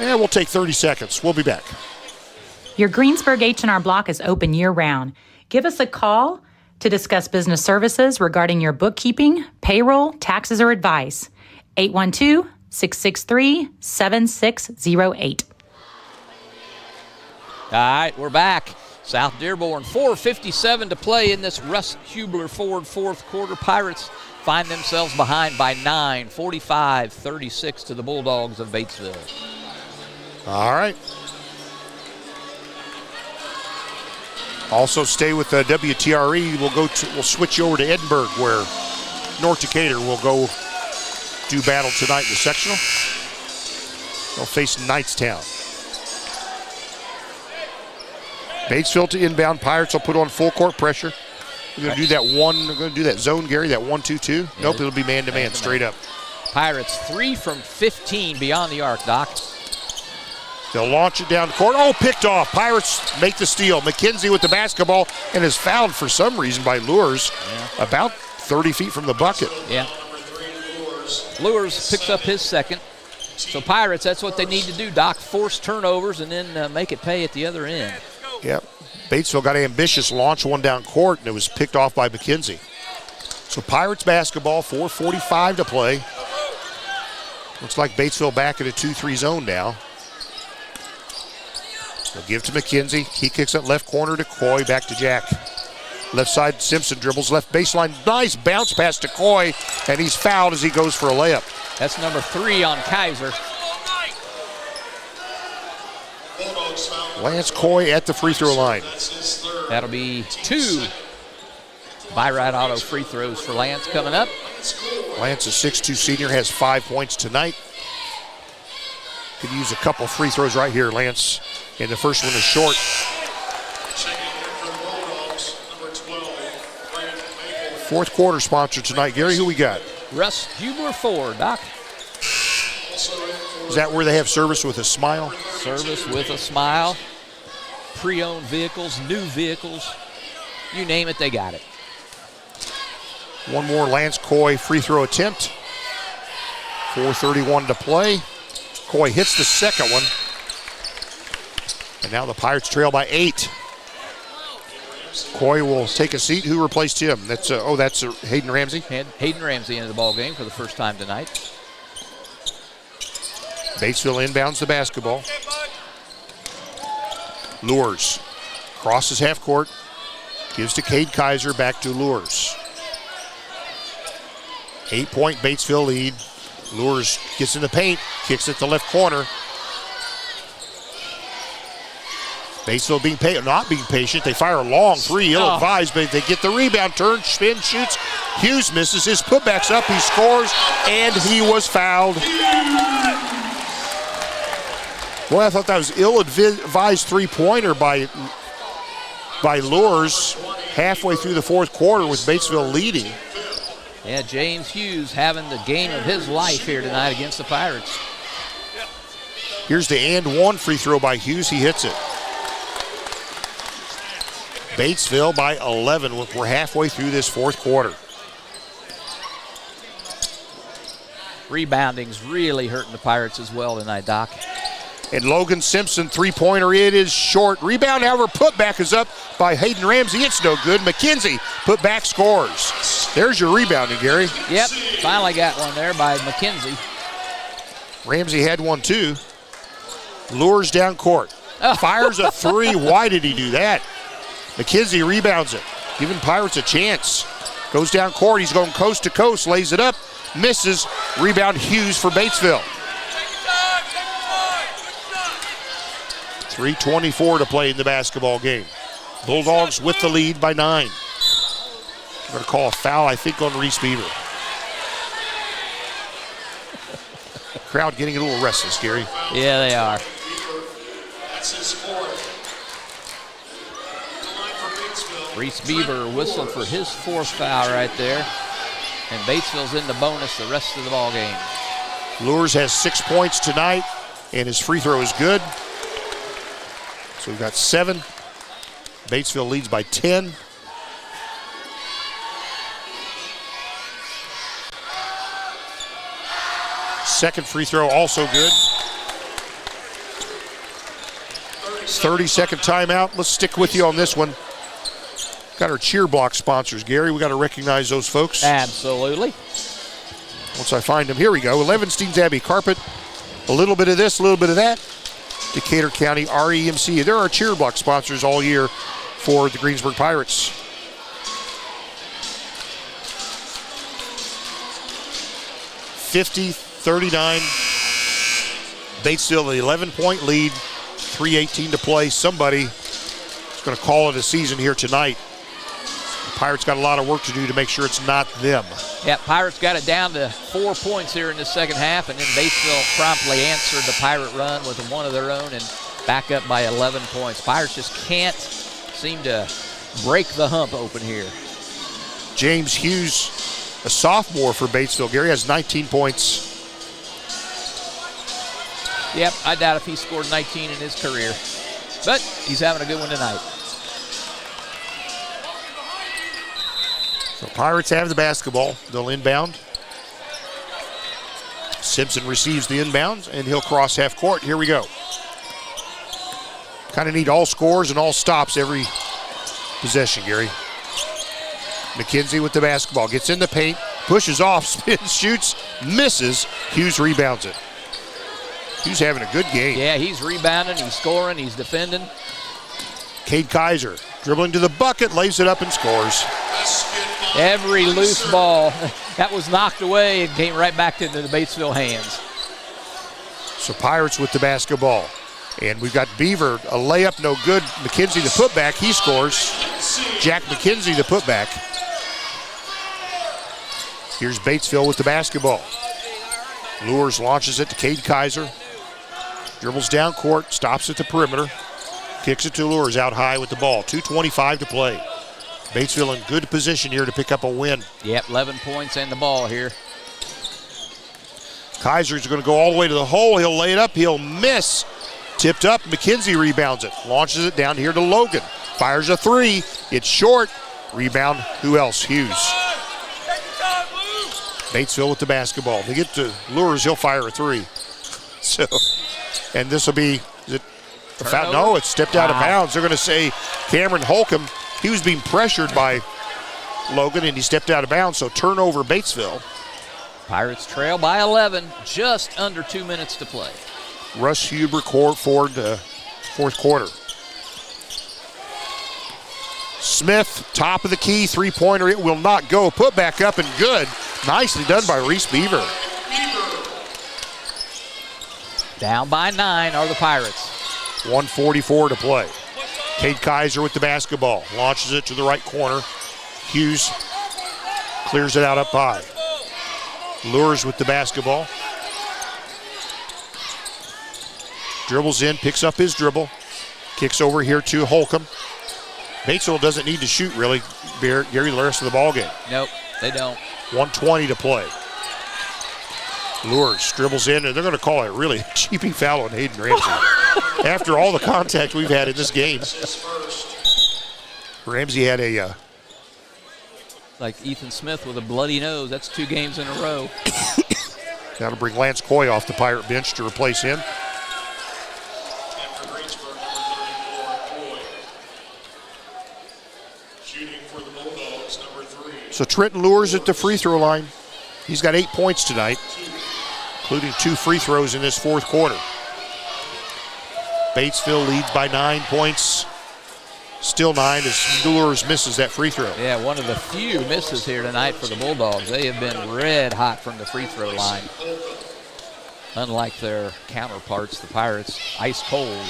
Yeah, we'll take 30 seconds. We'll be back. Your Greensburg H&R Block is open year-round. Give us a call to discuss business services regarding your bookkeeping, payroll, taxes, or advice. 812-663-7608. All right, we're back. South Dearborn, 4:57 to play in this Russ Hubler Ford fourth quarter. Pirates find themselves behind by 9, 45-36 to the Bulldogs of Batesville. All right. Also stay with WTRE. We'll switch over to Edinburgh, where North Decatur will go do battle tonight in the sectional. They'll face Knightstown. Batesville to inbound. Pirates will put on full court pressure. We're going to do that We're going to do that zone, Gary, that 1-2-2. Nope, it'll be man-to-man straight up. Pirates 3 from 15 beyond the arc, Doc. They'll launch it down the court. Oh, picked off. Pirates make the steal. McKenzie with the basketball and is fouled for some reason by Lures about 30 feet from the bucket. Yeah. Lures picks up his second. So Pirates, that's what they need to do, Doc. Force turnovers and then make it pay at the other end. Yep. Batesville got ambitious, launched one down court, and it was picked off by McKenzie. So Pirates basketball, 4:45 to play. Looks like Batesville back in a 2-3 zone now. They'll give to McKenzie. He kicks it left corner to Coy, back to Jack. Left side, Simpson dribbles left baseline. Nice bounce pass to Coy, and he's fouled as he goes for a layup. That's number 3 on Kaiser. Lance Coy at the free throw line. That'll be 2 by-right auto free throws for Lance coming up. Lance, a 6'2 senior, has 5 points tonight. Could use a couple free throws right here, Lance. And the first one is short. Fourth quarter sponsor tonight. Gary, who we got? Russ Hubler Ford, Doc. Is that where they have service with a smile? Service with a smile. Pre-owned vehicles, new vehicles. You name it, they got it. One more Lance Coy free throw attempt. 4:31 to play. Coy hits the second one. And now the Pirates trail by 8. Coy will take a seat. Who replaced him? That's Hayden Ramsey. Hayden Ramsey into the ball game for the first time tonight. Batesville inbounds the basketball. Lures. Crosses half court. Gives to Cade Kaiser, back to Lures. 8-point Batesville lead. Lures gets in the paint, kicks it to left corner. Batesville not being patient. They fire a long 3, ill-advised, but they get the rebound, turn, spin, shoots. Hughes misses his putbacks up, he scores, and he was fouled. Boy, I thought that was ill-advised 3-pointer by Lures. halfway through the fourth quarter with Batesville leading. Yeah, James Hughes having the game of his life here tonight against the Pirates. Here's the and one free throw by Hughes. He hits it. Batesville by 11. We're halfway through this fourth quarter. Rebounding's really hurting the Pirates as well tonight, Doc. And Logan Simpson, three-pointer, it is short. Rebound, however, putback is up by Hayden Ramsey. It's no good. McKenzie, putback, scores. There's your rebounding, Gary. Yep, finally got one there by McKenzie. Ramsey had one, too. Lures down court. Fires a three. Why did he do that? McKenzie rebounds it, giving Pirates a chance. Goes down court. He's going coast to coast, lays it up, misses. Rebound Hughes for Batesville. 3:24 to play in the basketball game. Bulldogs with the lead by 9. I'm going to call a foul, I think, on Reese Beaver. Crowd getting a little restless, Gary. Yeah, they are. That's his fourth. Reese Beaver whistled for his fourth foul right there. And Batesville's in the bonus the rest of the ball game. Lures has 6 points tonight, and his free throw is good. So we've got 7. Batesville leads by 10. Second free throw also good. 30-second timeout. Let's stick with you on this one. Got our cheer block sponsors, Gary. We got to recognize those folks. Absolutely. Once I find them, here we go. Levenstein's Abbey Carpet. A little bit of this, a little bit of that. Decatur County REMC. They're our cheer block sponsors all year for the Greensburg Pirates. (50-39). Batesville, an 11-point lead. 3:18 to play. Somebody is going to call it a season here tonight. The Pirates got a lot of work to do to make sure it's not them. Yeah, Pirates got it down to 4 points here in the second half, and then Batesville promptly answered the Pirate run with one of their own and back up by 11 points. Pirates just can't seem to break the hump open here. James Hughes, a sophomore for Batesville. Gary has 19 points. Yep, I doubt if he scored 19 in his career, but he's having a good one tonight. So Pirates have the basketball. They'll inbound. Simpson receives the inbounds, and he'll cross half court. Here we go. Kind of need all scores and all stops every possession, Gary. McKenzie with the basketball. Gets in the paint, pushes off, spins, shoots, misses. Hughes rebounds it. Hughes having a good game. Yeah, he's rebounding, he's scoring, he's defending. Cade Kaiser dribbling to the bucket, lays it up and scores. Every loose ball that was knocked away and came right back into the Batesville hands. So Pirates with the basketball. And we've got Beaver, a layup, no good. McKenzie the putback, he scores. Jack McKenzie the putback. Here's Batesville with the basketball. Lures launches it to Cade Kaiser. Dribbles down court, stops at the perimeter. Kicks it to Lures out high with the ball. 2:25 to play. Batesville in good position here to pick up a win. Yep, 11 points and the ball here. Kaiser's going to go all the way to the hole. He'll lay it up. He'll miss. Tipped up. McKenzie rebounds it. Launches it down here to Logan. Fires a three. It's short. Rebound. Who else? Hughes. Batesville with the basketball. They get to Lures. He'll fire a three. So, and this will be, is it a foul? No, it's stepped out of bounds. They're going to say Cameron Holcomb. He was being pressured by Logan, and he stepped out of bounds, so turnover Batesville. Pirates trail by 11, just under 2 minutes to play. Russ Huber forward fourth quarter. Smith, top of the key, three-pointer. It will not go. Put back up and good. Nicely done by Reese Beaver. Down by 9 are the Pirates. 1:44 to play. Cade Kaiser with the basketball. Launches it to the right corner. Hughes clears it out up high. Lures with the basketball. Dribbles in, picks up his dribble. Kicks over here to Holcomb. Batesville doesn't need to shoot, really, Gary, the rest of the ball game. Nope, they don't. 1:20 to play. Lures dribbles in, and they're going to call it really cheaping foul on Hayden Ramsey. After all the contact we've had in this game, Ramsey had a... like Ethan Smith with a bloody nose. That's 2 games in a row. Now to bring Lance Coy off the Pirate bench to replace him. After Greensburg, number 34, Coy. Shooting for the Bulldogs, number 3. So Trenton Lures at the free throw line. He's got 8 points tonight, including 2 free throws in this fourth quarter. Batesville leads by 9 points. Still 9 as Lures misses that free throw. Yeah, one of the few misses here tonight for the Bulldogs. They have been red hot from the free throw line. Unlike their counterparts, the Pirates, ice cold.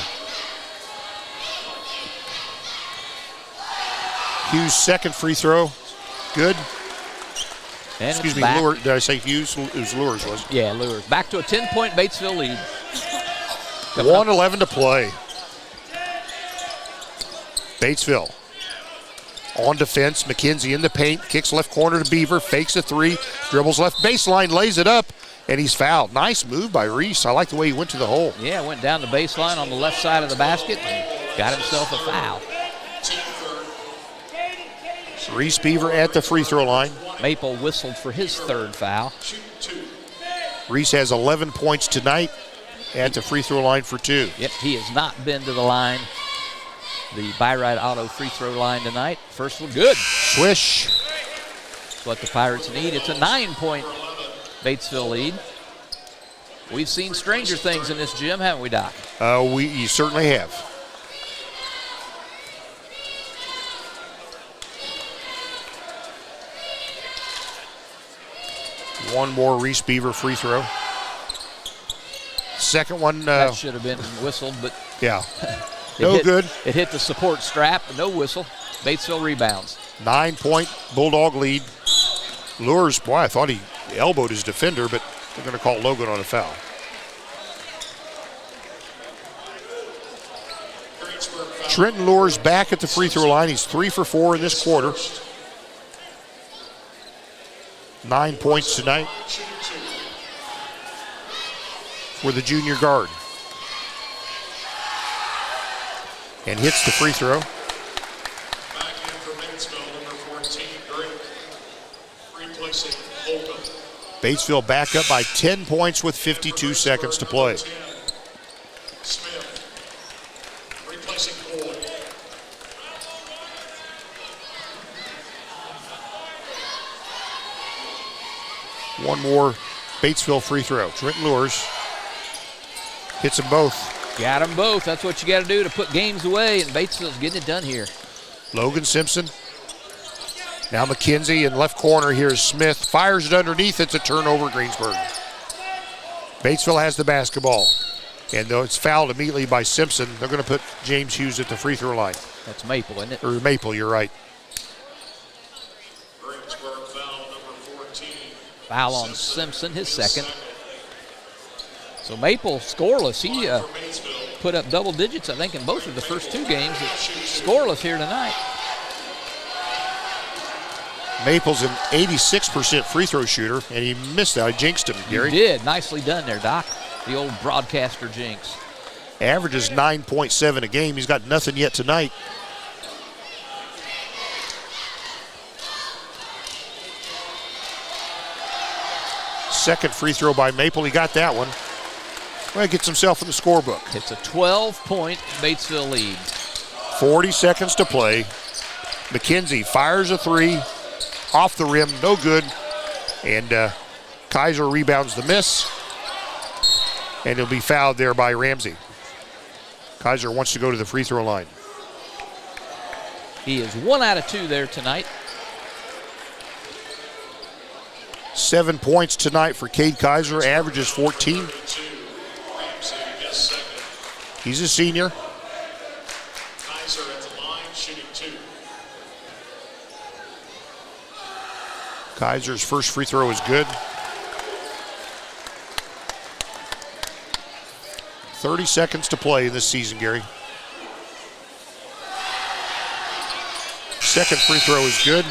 Hughes' second free throw, good. And Excuse me, back. Lures. Did I say Hughes? It was Lures, wasn't it? Yeah, Lures. Back to a 10-point Batesville lead. 1:11 to play. Batesville on defense. McKenzie in the paint. Kicks left corner to Beaver. Fakes a 3. Dribbles left baseline. Lays it up. And he's fouled. Nice move by Reese. I like the way he went to the hole. Yeah, went down the baseline on the left side of the basket and got himself a foul. Reese Beaver at the free throw line. Maple whistled for his 3rd foul. Reese has 11 points tonight at the free throw line for 2. Yep, he has not been to the line. The Byride Auto free throw line tonight. First one good. Swish. That's what the Pirates need. It's a 9-point Batesville lead. We've seen stranger things in this gym, haven't we, Doc? You certainly have. One more Reese Beaver free throw. Second one. That should have been whistled, but yeah. No good. It hit the support strap, but no whistle. Batesville rebounds. 9-point Bulldog lead. Lures, boy, I thought he elbowed his defender, but they're going to call Logan on a foul. Trenton Lures back at the free throw line. He's 3 for 4 in this quarter. 9 points tonight for the junior guard. And hits the free throw. Back in for Batesville, number 14, Drake. Replacing Holcomb. Batesville back up by 10 points with 52 seconds to play. Smith. Replacing Coy. One more Batesville free throw. Trenton Lures hits them both. Got them both. That's what you got to do to put games away, and Batesville's getting it done here. Logan Simpson. Now McKenzie in left corner. Here's Smith. Fires it underneath. It's a turnover, Greensburg. Batesville has the basketball. And though it's fouled immediately by Simpson, they're going to put James Hughes at the free throw line. That's Maple, isn't it? Or Maple, you're right. Greensburg foul number 14. Foul on Simpson, his 2nd. So Maple scoreless. He put up double digits, I think, in both of the first 2 games. It's scoreless here tonight. Maple's an 86% free throw shooter, and he missed that. I jinxed him, Gary. He did. Nicely done there, Doc. The old broadcaster jinx. Averages 9.7 a game. He's got nothing yet tonight. Second free throw by Maple. He got that one. Well, he gets himself in the scorebook. It's a 12-point Batesville lead. 40 seconds to play. McKenzie fires a 3. Off the rim, no good. And Kaiser rebounds the miss. And he'll be fouled there by Ramsey. Kaiser wants to go to the free throw line. He is 1 out of 2 there tonight. 7 points tonight for Cade Kaiser, averages 14. He's a senior. Kaiser at the line, shooting 2. Kaiser's first free throw is good. 30 seconds to play in this season, Gary. Second free throw is good.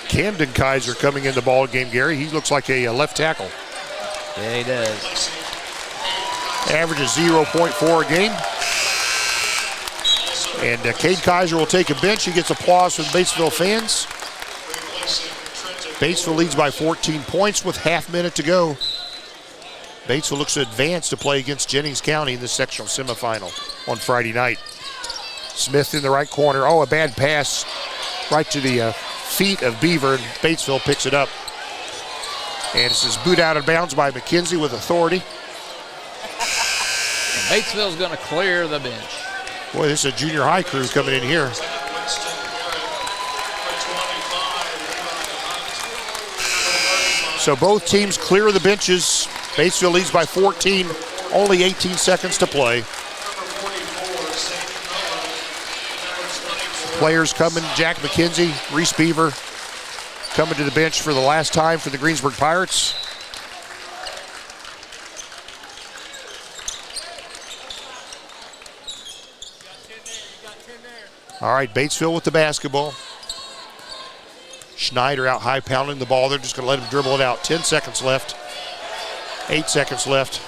Camden Kaiser coming in the ball game, Gary. He looks like a left tackle. Yeah, he does. Averages 0.4 a game. And Cade Kaiser will take a bench. He gets applause from the Batesville fans. Batesville leads by 14 points with half minute to go. Batesville looks to advance to play against Jennings County in the sectional semifinal on Friday night. Smith in the right corner. Oh, a bad pass right to the feet of Beaver, and Batesville picks it up. And this is boot out of bounds by McKenzie with authority. And Batesville's going to clear the bench. Boy, this is a junior high crew coming in here. So both teams clear the benches. Batesville leads by 14, only 18 seconds to play. Players coming, Jack McKenzie, Reese Beaver coming to the bench for the last time for the Greensburg Pirates. All right, Batesville with the basketball. Schneider out high pounding the ball. They're just going to let him dribble it out. 10 seconds left. 8 seconds left.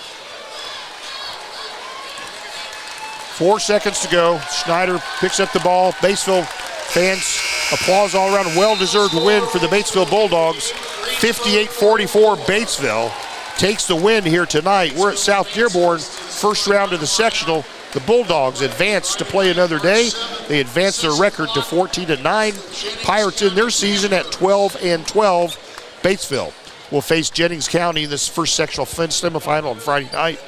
4 seconds to go. Schneider picks up the ball. Batesville fans, applause all around. Well-deserved win for the Batesville Bulldogs. 58-44, Batesville takes the win here tonight. We're at South Dearborn, first round of the sectional. The Bulldogs advance to play another day. They advance their record to 14-9. Pirates in their season at 12-12. Batesville will face Jennings County in this first sectional semifinal on Friday night.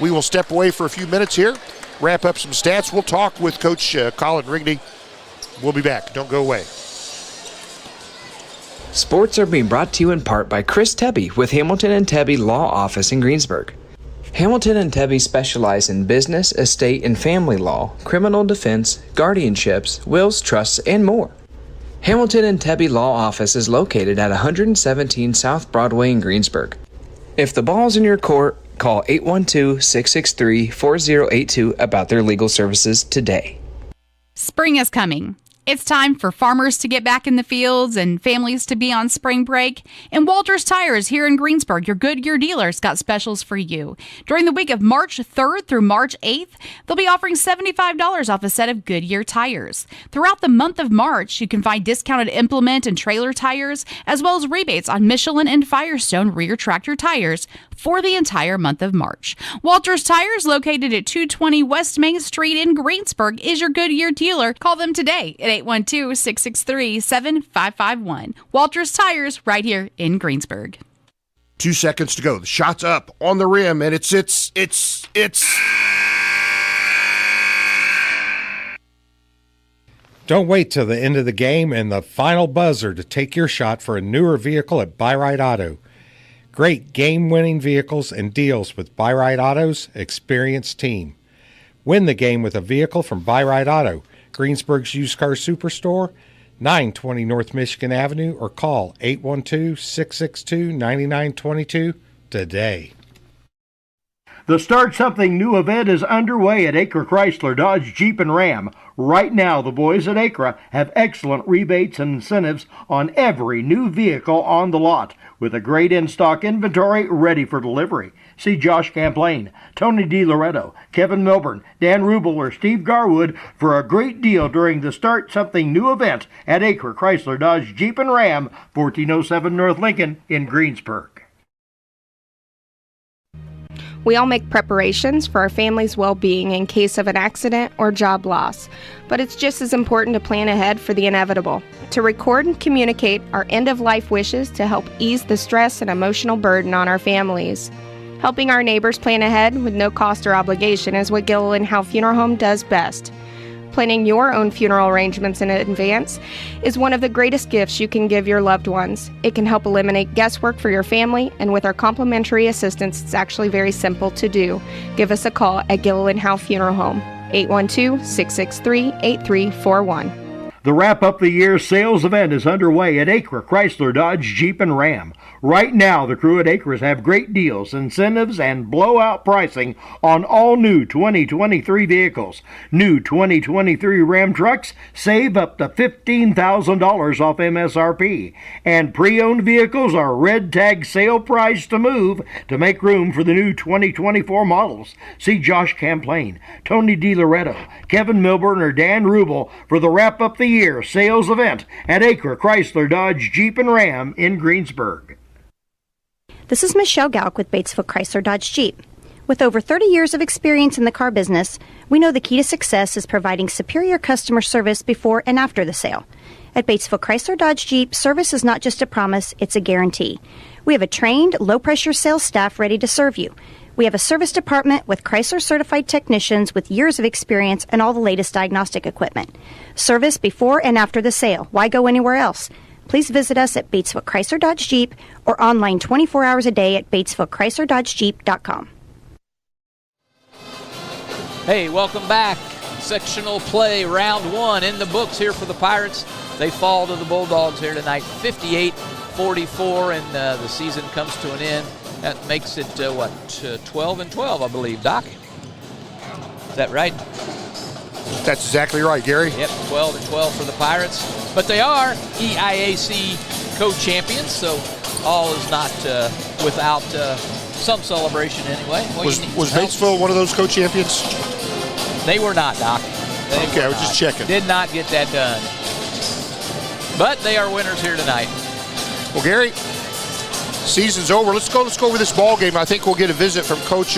We will step away for a few minutes here, wrap up some stats. We'll talk with Coach Colin Rigney. We'll be back. Don't go away. Sports are being brought to you in part by Chris Tebby with Hamilton and Tebby Law Office in Greensburg. Hamilton and Tebby specialize in business, estate, and family law, criminal defense, guardianships, wills, trusts, and more. Hamilton and Tebby Law Office is located at 117 South Broadway in Greensburg. If the ball's in your court, call 812-663-4082 about their legal services today. Spring is coming. It's time for farmers to get back in the fields and families to be on spring break. And Walters Tires here in Greensburg, your Goodyear dealers, got specials for you. During the week of March 3rd through March 8th, they'll be offering $75 off a set of Goodyear tires. Throughout the month of March, you can find discounted implement and trailer tires, as well as rebates on Michelin and Firestone rear tractor tires for the entire month of March. Walters Tires, located at 220 West Main Street in Greensburg, is your Goodyear dealer. Call them today at 812-663-7551. Walters Tires, right here in Greensburg. 2 seconds to go. The shot's up on the rim, and it's. Don't wait till the end of the game and the final buzzer to take your shot for a newer vehicle at Buy-Right Auto. Great game-winning vehicles and deals with Buy-Right Auto's experienced team. Win the game with a vehicle from Buy-Right Auto, Greensburg's used car superstore, 920 North Michigan Avenue, or call 812-662-9922 today. The Start Something New event is underway at Acre Chrysler Dodge Jeep and Ram. Right now, the boys at Acre have excellent rebates and incentives on every new vehicle on the lot, with a great in-stock inventory ready for delivery. See Josh Camplain, Tony DiLoretto, Kevin Milburn, Dan Rubel, or Steve Garwood for a great deal during the Start Something New event at Acre Chrysler Dodge Jeep and Ram, 1407 North Lincoln in Greensburg. We all make preparations for our family's well-being in case of an accident or job loss, but it's just as important to plan ahead for the inevitable, to record and communicate our end-of-life wishes to help ease the stress and emotional burden on our families. Helping our neighbors plan ahead with no cost or obligation is what Gilliland Howe Funeral Home does best. Planning your own funeral arrangements in advance is one of the greatest gifts you can give your loved ones. It can help eliminate guesswork for your family, and with our complimentary assistance, it's actually very simple to do. Give us a call at Gilliland Howe Funeral Home, 812-663-8341. The wrap-up the year sales event is underway at Acre Chrysler Dodge Jeep and Ram. Right now, the crew at Acres have great deals, incentives, and blowout pricing on all new 2023 vehicles. New 2023 Ram trucks save up to $15,000 off MSRP. And pre-owned vehicles are red tag sale price to move to make room for the new 2024 models. See Josh Camplain, Tony DiLoretto, Kevin Milburn, or Dan Rubel for the wrap-up the year sales event at Acre Chrysler Dodge Jeep and Ram in Greensburg. This is Michelle Galk with Batesville Chrysler Dodge Jeep. With over 30 years of experience in the car business, we know the key to success is providing superior customer service before and after the sale. At Batesville Chrysler Dodge Jeep, service is not just a promise, it's a guarantee. We have a trained, low-pressure sales staff ready to serve you. We have a service department with Chrysler-certified technicians with years of experience and all the latest diagnostic equipment. Service before and after the sale. Why go anywhere else? Please visit us at Batesville Chrysler Dodge Jeep or online 24 hours a day at BatesvilleChryslerDodgeJeep.com. Hey, welcome back. Sectional play, round one in the books here for the Pirates. They fall to the Bulldogs here tonight, 58-44, and the season comes to an end. That makes it, 12-12, I believe, Doc? Is that right? That's exactly right, Gary. Yep, 12-12 for the Pirates. But they are EIAC co-champions, so all is not without some celebration anyway. Was Batesville one of those co-champions? They were not, Doc. Okay, I was just checking. Did not get that done. But they are winners here tonight. Well, Gary, season's over. Let's go over this ball game. I think we'll get a visit from Coach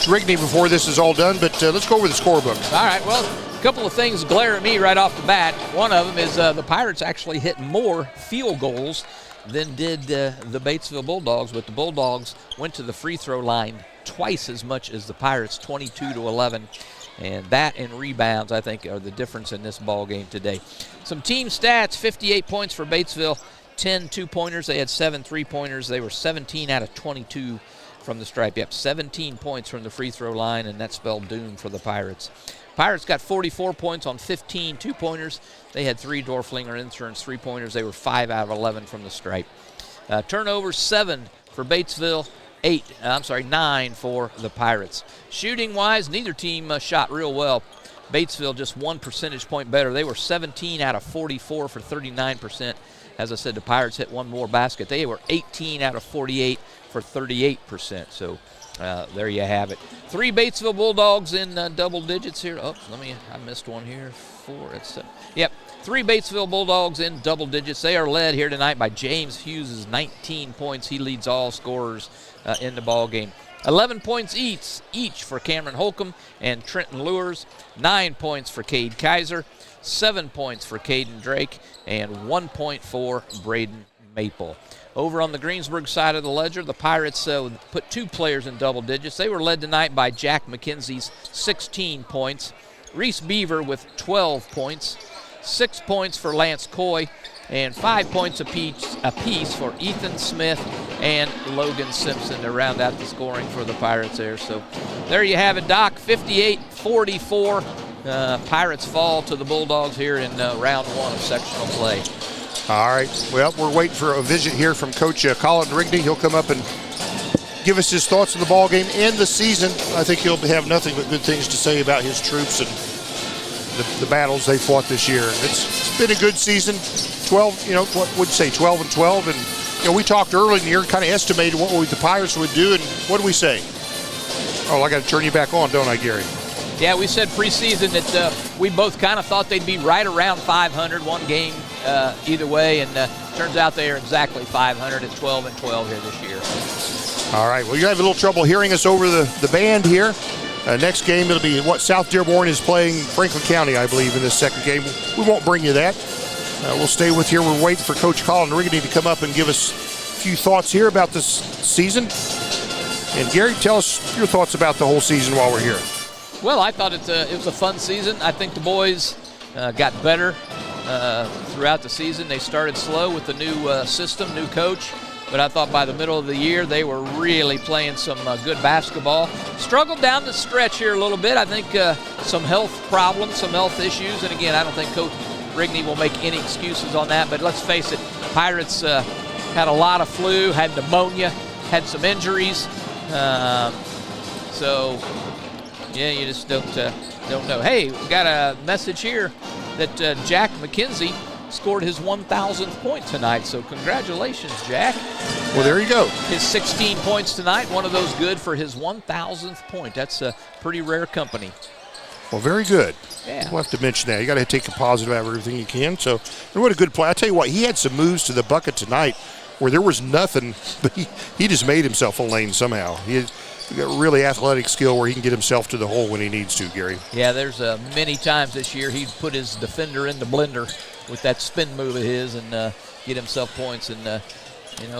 Rigney before this is all done, but let's go over the scorebook. All right, well, a couple of things glare at me right off the bat. One of them is the Pirates actually hit more field goals than did the Batesville Bulldogs, but the Bulldogs went to the free throw line twice as much as the Pirates, 22-11. And that and rebounds, I think, are the difference in this ball game today. Some team stats, 58 points for Batesville, 10 two-pointers. They had 7 three-pointers. They were 17 out of 22 from the stripe. Yep, 17 points from the free throw line, and that spelled doom for the Pirates. Pirates got 44 points on 15 two-pointers. They had 3 Dorflinger insurance three-pointers. They were 5 out of 11 from the stripe. Turnovers, 7 for Batesville, 9 for the Pirates. Shooting-wise, neither team shot real well. Batesville just 1 percentage point better. They were 17 out of 44 for 39%. As I said, the Pirates hit one more basket. They were 18 out of 48 for 38%. So there you have it. 3 Batesville Bulldogs in double digits here. Oh, I missed one here. 4. Yep. 3 Batesville Bulldogs in double digits. They are led here tonight by James Hughes' 19 points. He leads all scorers in the ball game. 11 points each for Cameron Holcomb and Trenton Lures. 9 points for Cade Kaiser. 7 points for Caden Drake. And 1 point for Braden Maple. Over on the Greensburg side of the ledger, the Pirates put 2 players in double digits. They were led tonight by Jack McKenzie's 16 points. Reese Beaver with 12 points. 6 points for Lance Coy. And 5 points apiece for Ethan Smith and Logan Simpson to round out the scoring for the Pirates there. So there you have it, Doc. 58-44. Pirates fall to the Bulldogs here in round 1 of sectional play. All right. Well, we're waiting for a visit here from Coach Colin Rigney. He'll come up and give us his thoughts on the ball game and the season. I think he'll have nothing but good things to say about his troops and the battles they fought this year. It's been a good season. 12, what would you say, 12-12, and we talked early in the year, kind of estimated what the Pirates would do, and what do we say? Oh, I got to turn you back on, don't I, Gary? Yeah, we said preseason that we both kind of thought they'd be right around 500, one game either way, and turns out they are exactly 500 at 12-12 here this year. All right, well, you have a little trouble hearing us over the band here. Next game, it'll be South Dearborn is playing Franklin County, I believe, in this second game. We won't bring you that. We'll stay with here. We're waiting for Coach Colin Rigney to come up and give us a few thoughts here about this season. And Gary, tell us your thoughts about the whole season while we're here. Well, I thought it was a fun season. I think the boys got better throughout the season. They started slow with the new system, new coach. but I thought by the middle of the year they were really playing some good basketball. Struggled down the stretch here a little bit. I think some health problems, some health issues, and again, I don't think Coach Rigney will make any excuses on that, but let's face it, Pirates had a lot of flu, had pneumonia, had some injuries, so yeah, you just don't know. Hey, we got a message here that Jack McKenzie scored his 1,000th point tonight, so congratulations, Jack. Well, there you go. His 16 points tonight, one of those good for his 1,000th point. That's a pretty rare company. Well, very good. Yeah. We'll have to mention that. You got to take a positive out of everything you can. So, and what a good play. I tell you what, he had some moves to the bucket tonight where there was nothing, but he just made himself a lane somehow. He got really athletic skill where he can get himself to the hole when he needs to, Gary. Yeah, there's many times this year he'd put his defender in the blender with that spin move of his and get himself points. And,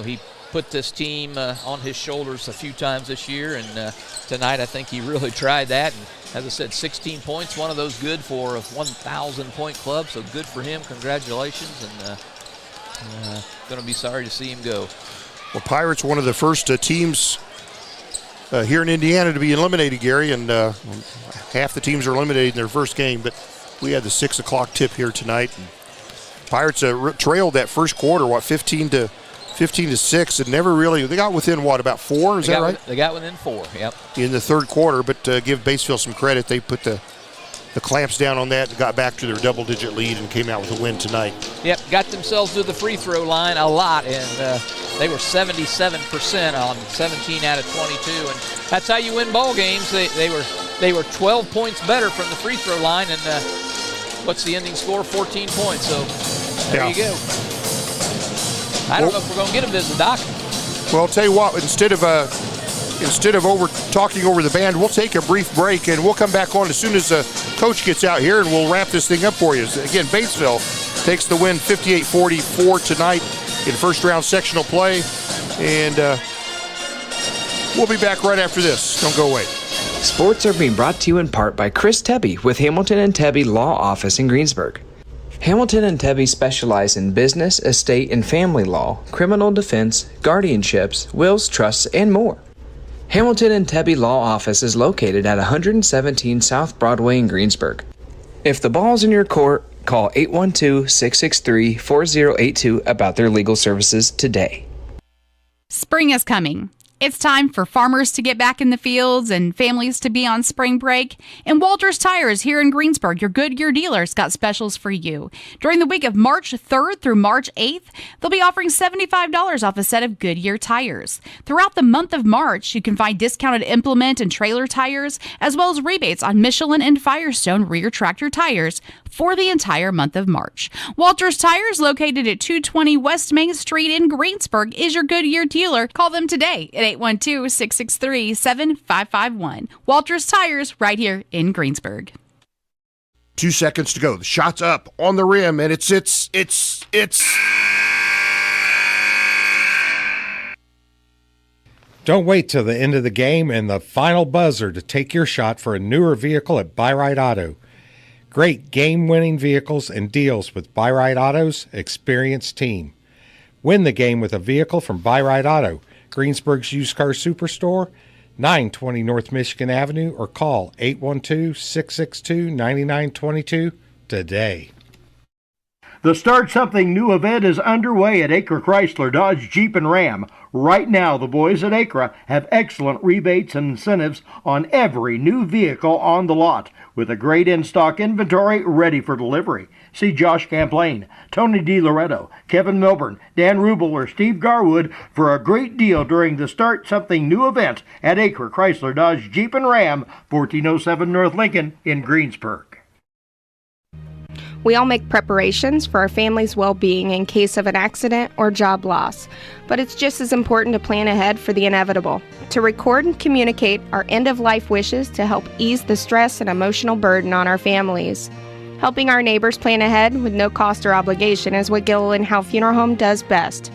he put this team on his shoulders a few times this year. And tonight I think he really tried that. And as I said, 16 points, one of those good for a 1,000-point club. So good for him. Congratulations. And going to be sorry to see him go. Well, Pirates are one of the first teams here in Indiana to be eliminated, Gary, and half the teams are eliminated in their first game, but we had the 6 o'clock tip here tonight. And Pirates trailed that first quarter, 15 to 6, and never really, they got within about 4, is that right? They got within 4, yep. In the third quarter, but give Batesville some credit. They put the clamps down on that and got back to their double-digit lead and came out with a win tonight. Yep, got themselves to the free throw line a lot, and they were 77% on 17 out of 22, and that's how you win ball games. They were 12 points better from the free throw line, and what's the ending score? 14 points. So there you go. I don't know if we're going to get a visit, Doc. Well, I'll tell you what. Instead of talking over the band, we'll take a brief break, and we'll come back on as soon as Coach gets out here, and we'll wrap this thing up for you. Again, Batesville takes the win 58-44 tonight in first-round sectional play, and we'll be back right after this. Don't go away. Sports are being brought to you in part by Chris Tebby with Hamilton and Tebby Law Office in Greensburg. Hamilton and Tebby specialize in business, estate, and family law, criminal defense, guardianships, wills, trusts, and more. Hamilton and Tebby Law Office is located at 117 South Broadway in Greensburg. If the ball's in your court, call 812-663-4082 about their legal services today. Spring is coming. It's time for farmers to get back in the fields and families to be on spring break. And Walters Tires here in Greensburg, your Goodyear dealers, got specials for you. During the week of March 3rd through March 8th, they'll be offering $75 off a set of Goodyear tires. Throughout the month of March, you can find discounted implement and trailer tires, as well as rebates on Michelin and Firestone rear tractor tires for the entire month of March. Walters Tires, located at 220 West Main Street in Greensburg, is your Goodyear dealer. Call them today at 812-663-7551. Walters Tires, right here in Greensburg. 2 seconds to go. The shot's up on the rim, and it's. Don't wait till the end of the game and the final buzzer to take your shot for a newer vehicle at Buy-Right Auto. Great game-winning vehicles and deals with Buy-Right Auto's experienced team. Win the game with a vehicle from Buy-Right Auto, Greensburg's used car superstore, 920 North Michigan Avenue, or call 812-662-9922 today. The Start Something New event is underway at Acre Chrysler Dodge Jeep and Ram. Right now, the boys at Acre have excellent rebates and incentives on every new vehicle on the lot, with a great in-stock inventory ready for delivery. See Josh Camplain, Tony DiLoretto, Kevin Milburn, Dan Rubel, or Steve Garwood for a great deal during the Start Something New event at Acre Chrysler Dodge Jeep and Ram, 1407 North Lincoln in Greensburg. We all make preparations for our family's well-being in case of an accident or job loss, but it's just as important to plan ahead for the inevitable, to record and communicate our end-of-life wishes to help ease the stress and emotional burden on our families. Helping our neighbors plan ahead with no cost or obligation is what Gilliland Howe Funeral Home does best.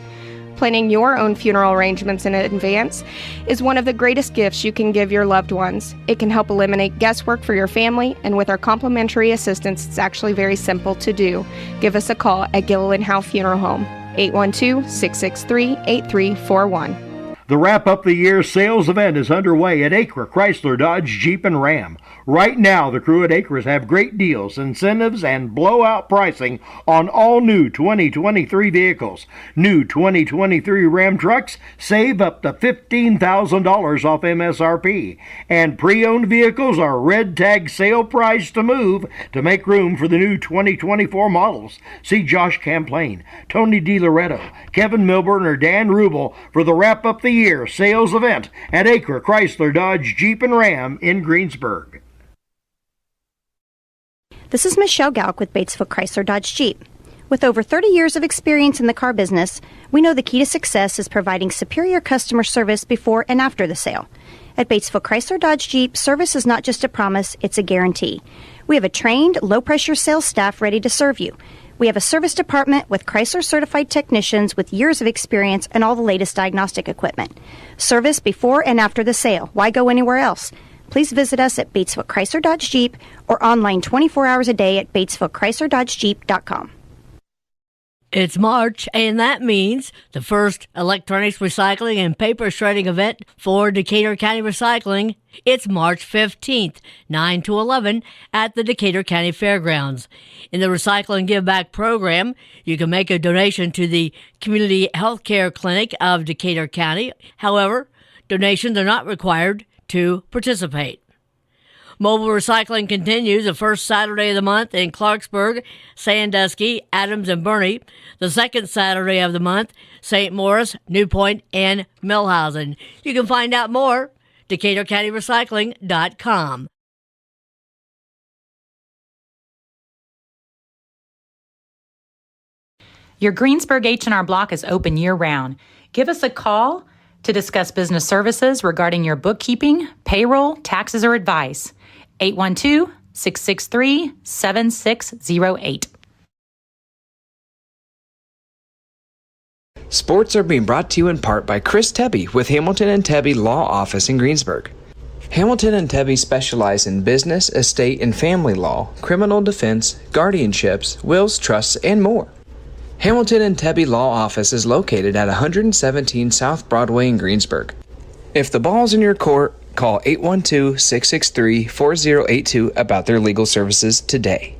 Planning your own funeral arrangements in advance is one of the greatest gifts you can give your loved ones. It can help eliminate guesswork for your family, and with our complimentary assistance, it's actually very simple to do. Give us a call at Gilliland Howe Funeral Home. 812-663-8341. The Wrap Up the Year sales event is underway at Acre Chrysler Dodge Jeep and Ram. Right now, the crew at Acres have great deals, incentives, and blowout pricing on all new 2023 vehicles. New 2023 Ram trucks save up to $15,000 off MSRP. And pre-owned vehicles are red tag sale price to move to make room for the new 2024 models. See Josh Camplain, Tony DiLoretto, Kevin Milburn, or Dan Rubel for the Wrap Up the Year sales event at Acre Chrysler Dodge Jeep and Ram in Greensburg. This is Michelle Galk with Batesville Chrysler Dodge Jeep. With over 30 years of experience in the car business, we know the key to success is providing superior customer service before and after the sale. At Batesville Chrysler Dodge Jeep, service is not just a promise, it's a guarantee. We have a trained, low-pressure sales staff ready to serve you. We have a service department with Chrysler certified technicians with years of experience and all the latest diagnostic equipment. Service before and after the sale. Why go anywhere else? Please visit us at Batesville Chrysler Dodge Jeep or online 24 hours a day at BatesvilleChryslerDodgeJeep.com. It's March, and that means the first electronics recycling and paper shredding event for Decatur County Recycling. It's March 15th, 9 to 11 at the Decatur County Fairgrounds. In the Recycle and Give Back program, you can make a donation to the Community Health Care Clinic of Decatur County. However, donations are not required to participate. Mobile recycling continues the first Saturday of the month in Clarksburg, Sandusky, Adams, and Burney. The second Saturday of the month, St. Morris, New Point, and Millhausen. You can find out more, DecaturCountyRecycling.com. Your Greensburg H&R Block is open year-round. Give us a call to discuss business services regarding your bookkeeping, payroll, taxes, or advice. 812-663-7608. Sports are being brought to you in part by Chris Tebby with Hamilton and Tebby Law Office in Greensburg. Hamilton and Tebby specialize in business, estate, and family law, criminal defense, guardianships, wills, trusts, and more. Hamilton and Tebby Law Office is located at 117 South Broadway in Greensburg. If the ball's in your court, call 812-663-4082 about their legal services today.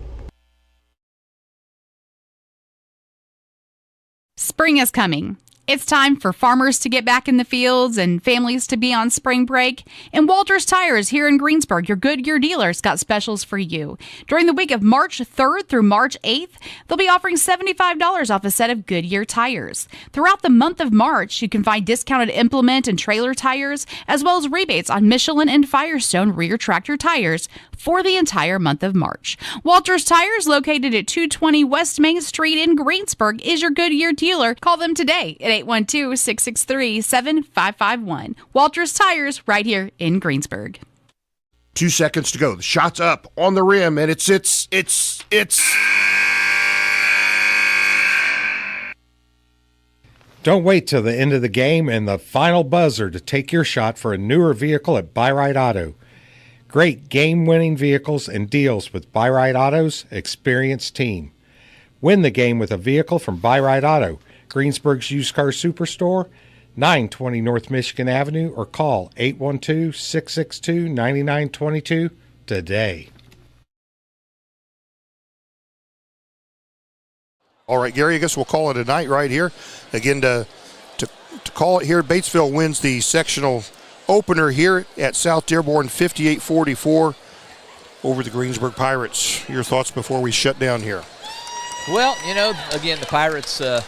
Spring is coming. It's time for farmers to get back in the fields and families to be on spring break. And Walters Tires here in Greensburg, your Goodyear dealers, got specials for you. During the week of March 3rd through March 8th, they'll be offering $75 off a set of Goodyear tires. Throughout the month of March, you can find discounted implement and trailer tires, as well as rebates on Michelin and Firestone rear tractor tires for the entire month of March. Walters Tires, located at 220 West Main Street in Greensburg, is your Goodyear dealer. Call them today at 812-663-7551. Walters Tires, right here in Greensburg. 2 seconds to go. The shot's up on the rim, and it's. Don't wait till the end of the game and the final buzzer to take your shot for a newer vehicle at Buy Right Auto. Great game-winning vehicles and deals with Buy Right Auto's experienced team. Win the game with a vehicle from Buy Right Auto, Greensburg's used car superstore, 920 North Michigan Avenue, or call 812-662-9922 today. All right, Gary, I guess we'll call it a night right here. Again, to call it here, Batesville wins the sectional opener here at South Dearborn, 58-44 over the Greensburg Pirates. Your thoughts before we shut down here? Well, again, the Pirates, you're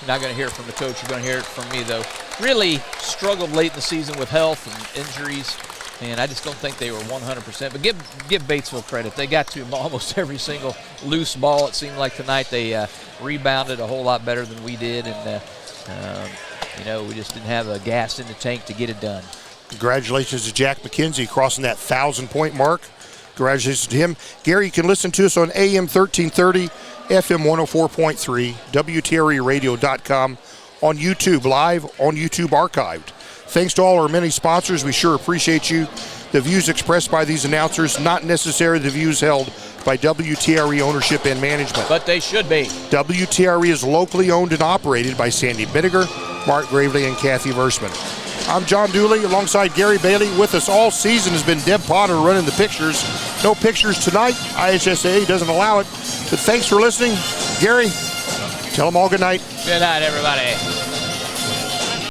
not going to hear it from the coach. You're going to hear it from me, though. Really struggled late in the season with health and injuries, and I just don't think they were 100%. But give Batesville credit. They got to almost every single loose ball, it seemed like tonight. They rebounded a whole lot better than we did, and we just didn't have a gas in the tank to get it done. Congratulations to Jack McKenzie crossing that 1,000-point mark. Congratulations to him. Gary, you can listen to us on AM 1330, FM 104.3, WTREradio.com, on YouTube, live on YouTube archived. Thanks to all our many sponsors. We sure appreciate you The views expressed by these announcers not necessarily the views held by WTRE ownership and management. But they should be. WTRE is locally owned and operated by Sandy Bittiger, Mark Gravely, and Kathy Versman. I'm John Dooley alongside Gary Bailey. With us all season has been Deb Potter running the pictures. No pictures tonight. IHSA doesn't allow it. But thanks for listening. Gary, tell them all good night. Good night, everybody.